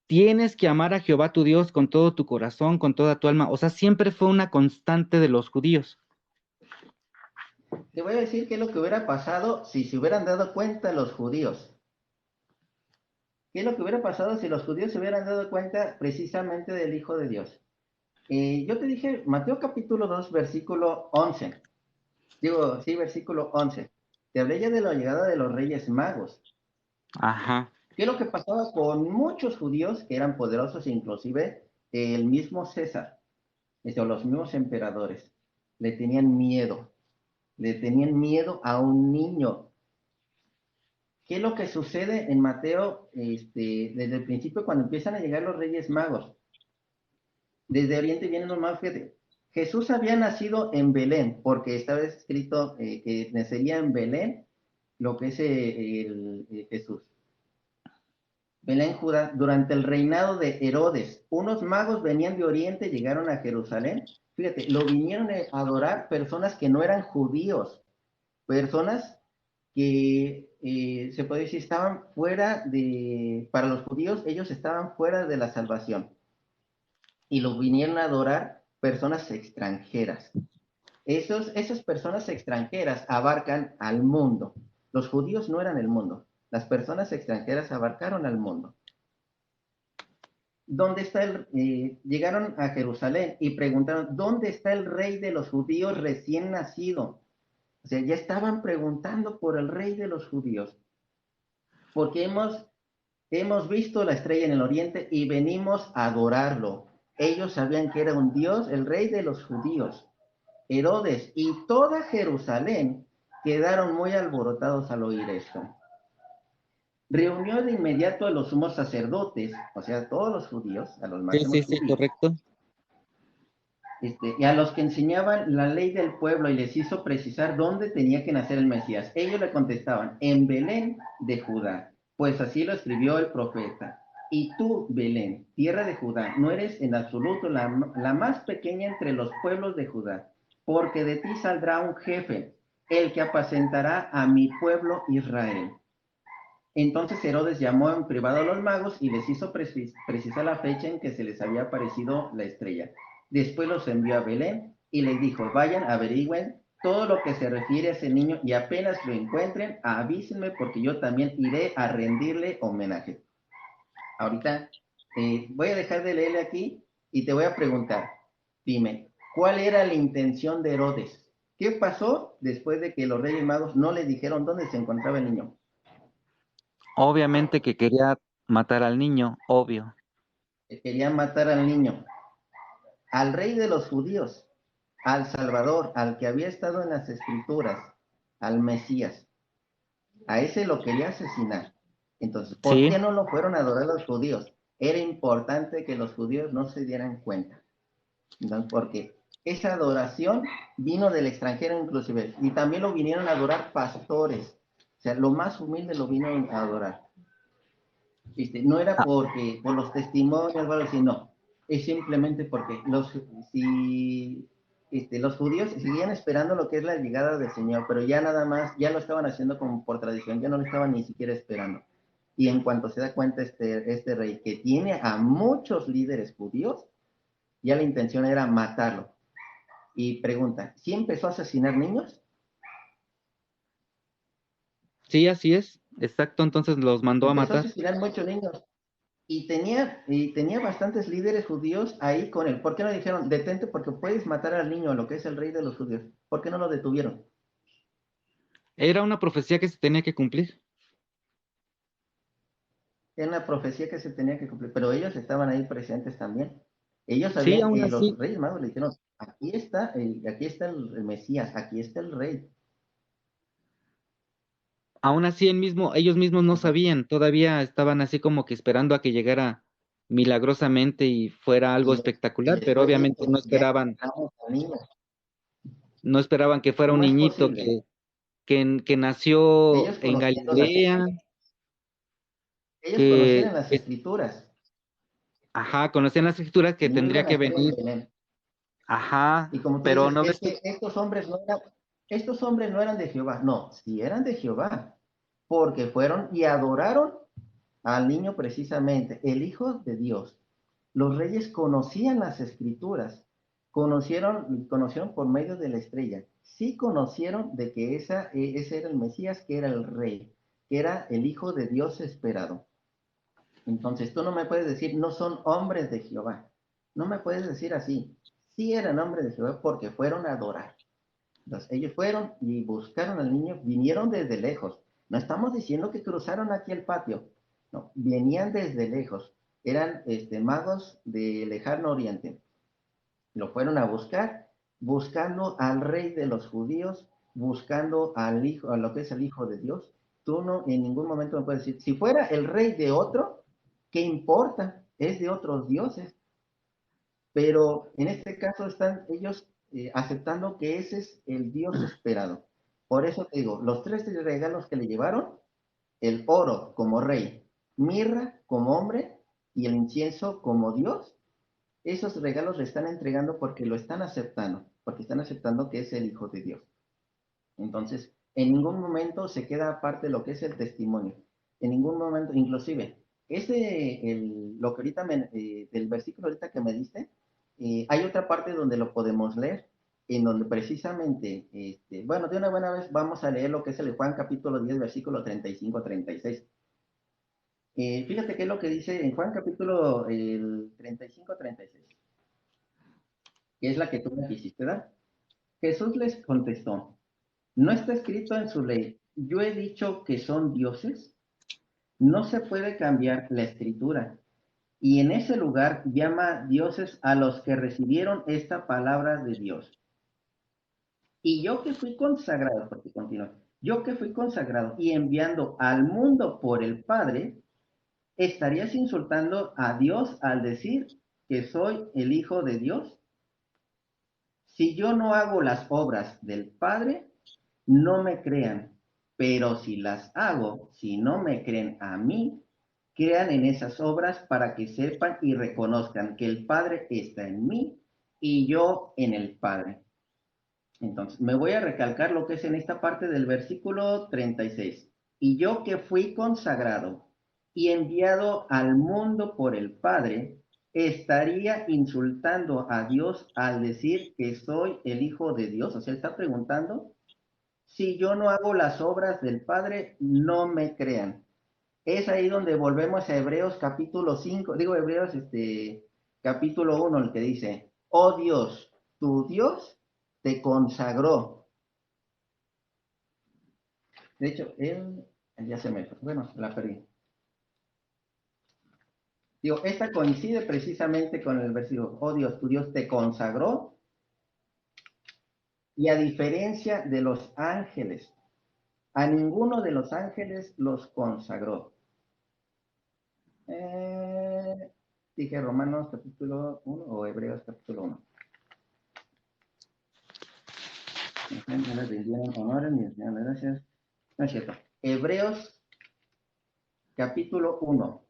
tienes que amar a Jehová tu Dios con todo tu corazón, con toda tu alma. O sea, siempre fue una constante de los judíos. Te voy a decir qué es lo que hubiera pasado si se hubieran dado cuenta los judíos. ¿Qué es lo que hubiera pasado si los judíos se hubieran dado cuenta precisamente del Hijo de Dios? Yo te dije, Mateo capítulo 2 versículo 11. Digo, sí, versículo 11. Te hablé ya de la llegada de los Reyes Magos. Ajá. ¿Qué es lo que pasaba con muchos judíos que eran poderosos, inclusive el mismo César? o los mismos emperadores, le tenían miedo a un niño. ¿Qué es lo que sucede en Mateo desde el principio cuando empiezan a llegar los Reyes Magos? Desde Oriente vienen los magos, fíjate. Jesús había nacido en Belén, porque estaba escrito que nacería en Belén lo que es Jesús. Belén, Judá, durante el reinado de Herodes, unos magos venían de Oriente, llegaron a Jerusalén. Fíjate, lo vinieron a adorar personas que no eran judíos, personas que se puede decir estaban fuera para los judíos, ellos estaban fuera de la salvación. Y lo vinieron a adorar personas extranjeras. Esas personas extranjeras abarcan al mundo. Los judíos no eran el mundo. Las personas extranjeras abarcaron al mundo. Llegaron a Jerusalén y preguntaron, ¿dónde está el rey de los judíos recién nacido? O sea, ya estaban preguntando por el rey de los judíos. Porque hemos visto la estrella en el oriente y venimos a adorarlo. Ellos sabían que era un Dios, el rey de los judíos. Herodes y toda Jerusalén quedaron muy alborotados al oír esto. Reunió de inmediato a los sumos sacerdotes, o sea, a todos los judíos, a los máximos Sí, judíos, correcto. y a los que enseñaban la ley del pueblo y les hizo precisar dónde tenía que nacer el Mesías. Ellos le contestaban, en Belén de Judá, pues así lo escribió el profeta. Y tú, Belén, tierra de Judá, no eres en absoluto la más pequeña entre los pueblos de Judá, porque de ti saldrá un jefe, el que apacentará a mi pueblo Israel. Entonces Herodes llamó en privado a los magos y les hizo precisar la fecha en que se les había aparecido la estrella. Después los envió a Belén y les dijo, vayan, averigüen todo lo que se refiere a ese niño y apenas lo encuentren, avísenme porque yo también iré a rendirle homenaje. Ahorita voy a dejar de leerle aquí y te voy a preguntar, dime, ¿cuál era la intención de Herodes? ¿Qué pasó después de que los Reyes Magos no les dijeron dónde se encontraba el niño? Obviamente que quería matar al niño, obvio. Querían matar al niño, al rey de los judíos, al Salvador, al que había estado en las escrituras, al Mesías. A ese lo quería asesinar. Entonces, ¿por Sí, qué no lo fueron a adorar los judíos? Era importante que los judíos no se dieran cuenta. Entonces, porque esa adoración vino del extranjero inclusive, y también lo vinieron a adorar pastores. O sea, lo más humilde lo vino a adorar. No era ah, por los testimonios, algo así, no. Es simplemente porque los judíos seguían esperando lo que es la llegada del Señor, pero ya nada más, ya lo estaban haciendo como por tradición, ya no lo estaban ni siquiera esperando. Y en cuanto se da cuenta este rey que tiene a muchos líderes judíos, ya la intención era matarlo. Y pregunta, ¿sí empezó a asesinar niños? sí, así es. Exacto, entonces los mandó a Empezó a matar. asesinar muchos niños. Y tenía bastantes líderes judíos ahí con él. ¿Por qué no dijeron, detente porque puedes matar al niño, lo que es el rey de los judíos? ¿Por qué no lo detuvieron? Era una profecía que se tenía que cumplir. Era una profecía que se tenía que cumplir, pero ellos estaban ahí presentes también. Ellos Sí, sabían, aún los así, reyes magos le dijeron, aquí está el Mesías, aquí está el rey. ellos mismos no Entonces, sabían, todavía estaban así como que esperando a que llegara milagrosamente y fuera algo y, y espectacular, pero después de obviamente esto, ya encontramos al niño. no esperaban que fuera un ¿Cómo es niñito posible? que nació Ellos en conocían Galilea, ellos conocían que, en las que, escrituras. ajá, conocían las escrituras que El niño iba a tendría que nacer en venir, Belén. ajá, Y como tú pero dices, no es ves que que, estos hombres no eran de Jehová. No, sí eran de Jehová, porque fueron y adoraron al niño precisamente, el Hijo de Dios. Los reyes conocían las escrituras, conocieron por medio de la estrella. Sí conocieron de que ese era el Mesías, que era el rey, que era el Hijo de Dios esperado. Entonces tú no me puedes decir, no son hombres de Jehová. No me puedes decir así. Sí eran hombres de Jehová porque fueron a adorar. Entonces, ellos fueron y buscaron al niño, vinieron desde lejos. No estamos diciendo que cruzaron aquí el patio. No, venían desde lejos. Eran magos de lejano oriente. Lo fueron a buscar, buscando al rey de los judíos, buscando al hijo, a lo que es el hijo de Dios. Tú no en ningún momento me puedes decir, si fuera el rey de otro, ¿qué importa? Es de otros dioses. Pero en este caso están ellos aceptando que ese es el Dios esperado. Por eso te digo, los tres regalos que le llevaron, el oro como rey, mirra como hombre y el incienso como Dios, esos regalos le están entregando porque lo están aceptando, porque están aceptando que es el Hijo de Dios. Entonces, en ningún momento se queda aparte lo que es el testimonio. En ningún momento, inclusive, lo que ahorita del versículo ahorita que me diste, hay otra parte donde lo podemos leer, en donde precisamente, bueno, de una buena vez vamos a leer lo que es el Juan capítulo 10, versículo 35-36. Fíjate qué es lo que dice en Juan capítulo 35-36, que es la que tú me quisiste dar. Jesús les contestó, ¿no está escrito en su ley, yo he dicho que son dioses? No se puede cambiar la escritura. Y en ese lugar llama dioses a los que recibieron esta palabra de Dios. Y yo que fui consagrado, porque continúa, yo que fui consagrado y enviando al mundo por el Padre, ¿estarías insultando a Dios al decir que soy el Hijo de Dios? Si yo no hago las obras del Padre, no me crean, pero si las hago, si no me creen a mí, crean en esas obras para que sepan y reconozcan que el Padre está en mí y yo en el Padre. Entonces, me voy a recalcar lo que es en esta parte del versículo 36. Y yo que fui consagrado y enviado al mundo por el Padre, estaría insultando a Dios al decir que soy el Hijo de Dios. O sea, está preguntando, si yo no hago las obras del Padre, no me crean. Es ahí donde volvemos a Hebreos capítulo 5, digo Hebreos capítulo 1, el que dice, oh Dios, tu Dios te consagró. De hecho, él, ya se me, bueno, la perdí. Digo, esta coincide precisamente con el versículo, oh Dios, tu Dios te consagró, y a diferencia de los ángeles, a ninguno de los ángeles los consagró. Dije Romanos capítulo 1 o Hebreos capítulo 1. No les rindieron honores ni gracias. No es cierto. Hebreos capítulo 1.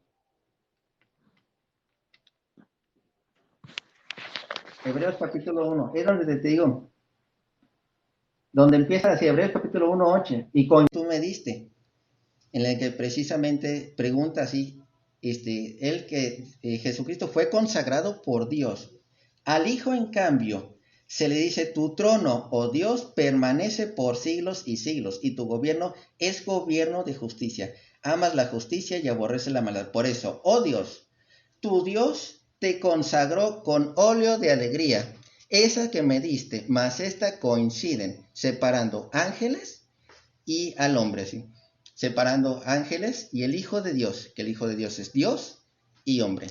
Hebreos capítulo 1. Es donde te digo, donde empieza así, Hebreos capítulo 1, 8. Y con tú me diste, en el que precisamente pregunta así, el que Jesucristo fue consagrado por Dios. Al Hijo, en cambio, se le dice, tu trono, oh Dios, permanece por siglos y siglos, y tu gobierno es gobierno de justicia. Amas la justicia y aborreces la maldad. Por eso, oh Dios, tu Dios te consagró con óleo de alegría. Esa que me diste, más esta coinciden, separando ángeles y al hombre, ¿sí? Separando ángeles y el Hijo de Dios, que el Hijo de Dios es Dios y hombre.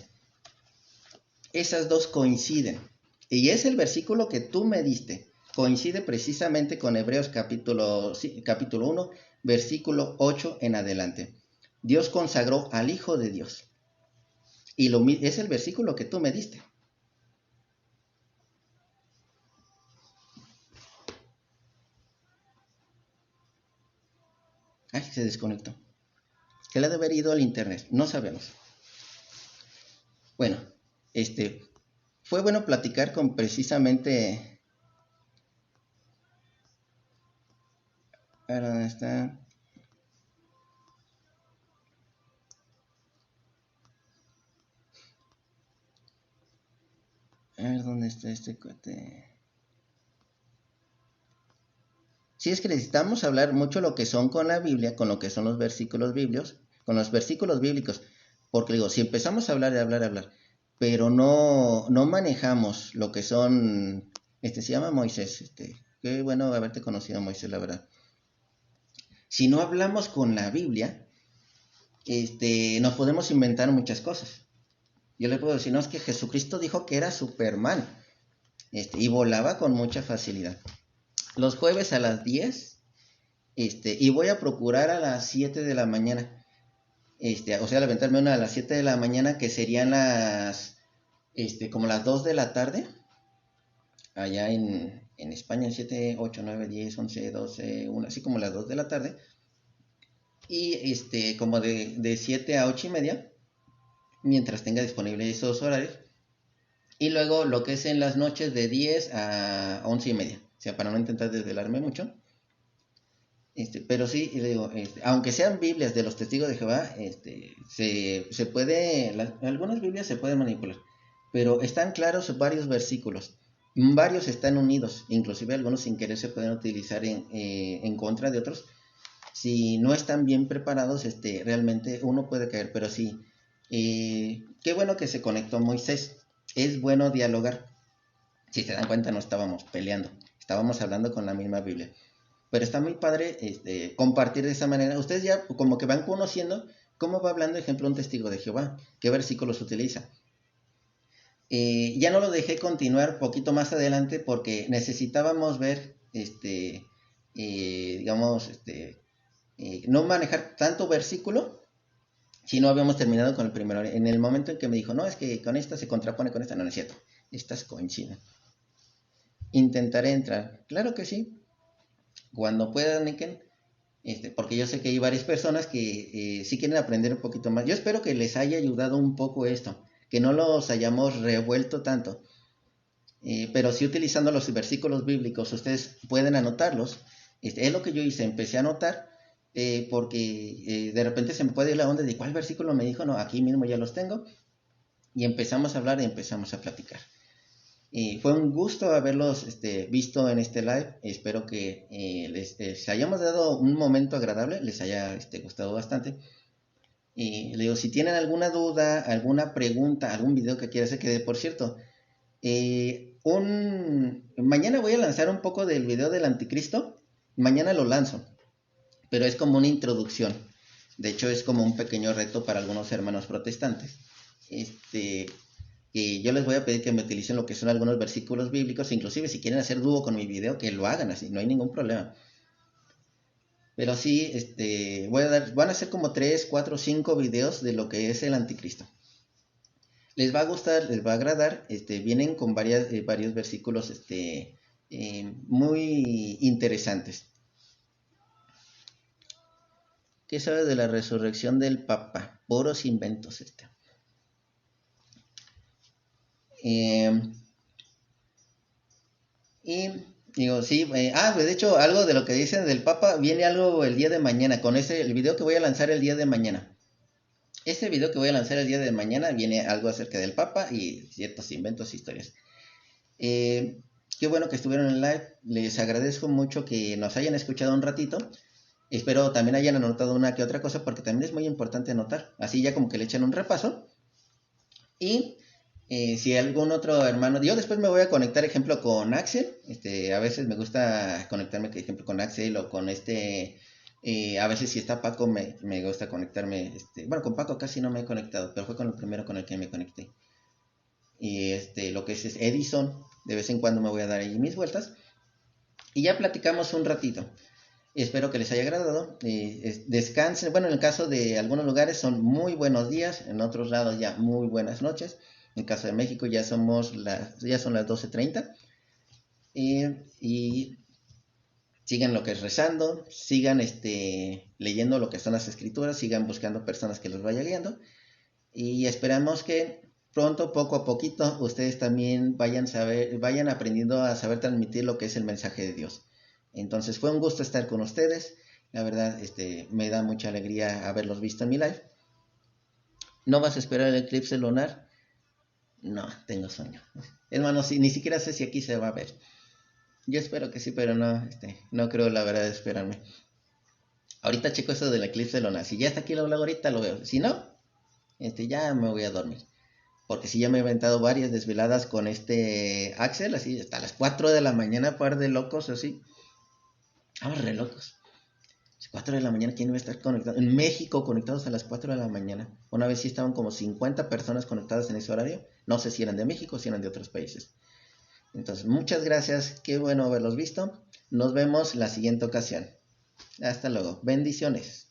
Esas dos coinciden. Y es el versículo que tú me diste. Coincide precisamente con Hebreos capítulo 1, versículo 8 en adelante. Dios consagró al Hijo de Dios. Y es el versículo que tú me diste. Ay, se desconectó. Se le ha de haber ido al internet. No sabemos. Bueno, fue bueno platicar con precisamente... A ver, ¿dónde está? A ver, ¿dónde está este cuate? Sí, es que necesitamos hablar mucho lo que son con la Biblia, con lo que son los versículos bíblicos, con los versículos bíblicos, porque digo, si empezamos a hablar de hablar, pero no manejamos lo que son, se llama Moisés, qué bueno haberte conocido, Moisés, la verdad. Si no hablamos con la Biblia, nos podemos inventar muchas cosas. Yo le puedo decir, no, es que Jesucristo dijo que era Superman. y volaba con mucha facilidad. Los jueves a las 10, y voy a procurar a las 7 de la mañana. O sea, levantarme una a las 7 de la mañana, que serían como las 2 de la tarde. Allá en España, 7, 8, 9, 10, 11, 12, 1, así como las 2 de la tarde. Y como de 7 a 8 y media, mientras tenga disponible esos horarios. Y luego lo que es en las noches de 10 a 11 y media. O sea, para no intentar desvelarme mucho. Pero sí, le digo, aunque sean Biblias de los testigos de Jehová, se puede, algunas Biblias se pueden manipular. Pero están claros varios versículos. Varios están unidos. Inclusive algunos sin querer se pueden utilizar en contra de otros. Si no están bien preparados, realmente uno puede caer. Pero sí, qué bueno que se conectó Moisés. Es bueno dialogar. Si se dan cuenta, no estábamos peleando, estábamos hablando con la misma Biblia. Pero está muy padre compartir de esa manera. Ustedes ya como que van conociendo cómo va hablando, ejemplo, un testigo de Jehová, qué versículos utiliza. Ya no lo dejé continuar poquito más adelante porque necesitábamos ver, digamos, no manejar tanto versículo si no habíamos terminado con el primero. En el momento en que me dijo, no, es que con esta se contrapone con esta, no, no es cierto, estas coinciden. Intentaré entrar, claro que sí, cuando puedan, Niken, porque yo sé que hay varias personas que sí quieren aprender un poquito más. Yo espero que les haya ayudado un poco esto, que no los hayamos revuelto tanto, pero sí utilizando los versículos bíblicos, ustedes pueden anotarlos. Es lo que yo hice, empecé a anotar, porque de repente se me puede ir la onda de cuál versículo me dijo, no, aquí mismo ya los tengo, y empezamos a hablar y empezamos a platicar. Fue un gusto haberlos visto en este live. Espero que les hayamos dado un momento agradable, les haya gustado bastante. Le digo, si tienen alguna duda, alguna pregunta, algún video que quieran hacer, que por cierto, mañana voy a lanzar un poco del video del anticristo. Mañana lo lanzo, pero es como una introducción. De hecho, es como un pequeño reto para algunos hermanos protestantes. Y yo les voy a pedir que me utilicen lo que son algunos versículos bíblicos, inclusive si quieren hacer dúo con mi video, que lo hagan así, no hay ningún problema. Pero sí, van a ser como 3, 4, 5 videos de lo que es el anticristo. Les va a gustar, les va a agradar, vienen con varios versículos muy interesantes. ¿Qué sabes de la resurrección del Papa? Puros inventos Y digo, sí, de hecho, algo de lo que dicen del Papa, viene algo el día de mañana, con el video que voy a lanzar el día de mañana. Este video que voy a lanzar el día de mañana viene algo acerca del Papa y ciertos inventos e historias. Qué bueno que estuvieron en el live, les agradezco mucho que nos hayan escuchado un ratito. Espero también hayan anotado una que otra cosa, porque también es muy importante anotar, así ya como que le echan un repaso. Y si algún otro hermano, yo después me voy a conectar, ejemplo, con Axel. A veces me gusta conectarme, por ejemplo, con Axel o con a veces si está Paco me gusta conectarme. Bueno, con Paco casi no me he conectado, pero fue con el primero con el que me conecté. Y lo que es Edison, de vez en cuando me voy a dar ahí mis vueltas. Y ya platicamos un ratito. Espero que les haya agradado. Descansen. Bueno, en el caso de algunos lugares son muy buenos días, en otros lados ya muy buenas noches. En el caso de México ya son las 12:30. Y sigan lo que es rezando, sigan leyendo lo que son las escrituras, sigan buscando personas que los vaya guiando. Y esperamos que pronto, poco a poquito, ustedes también vayan aprendiendo a saber transmitir lo que es el mensaje de Dios. Entonces fue un gusto estar con ustedes. La verdad, me da mucha alegría haberlos visto en mi live. ¿No vas a esperar el eclipse lunar? No, tengo sueño. Hermano, ni siquiera sé si aquí se va a ver. Yo espero que sí, pero no creo la verdad esperarme. Ahorita checo eso del eclipse lunar. Si ya está aquí lo hago ahorita, lo veo. Si no, ya me voy a dormir. Porque si ya me he inventado varias desveladas con Axel, así hasta las 4 de la mañana, par de locos así. Re locos. 4 de la mañana, ¿quién iba a estar conectado? En México, conectados a las 4 de la mañana. Una vez sí estaban como 50 personas conectadas en ese horario. No sé si eran de México o si eran de otros países. Entonces, muchas gracias, qué bueno haberlos visto. Nos vemos la siguiente ocasión. Hasta luego, bendiciones.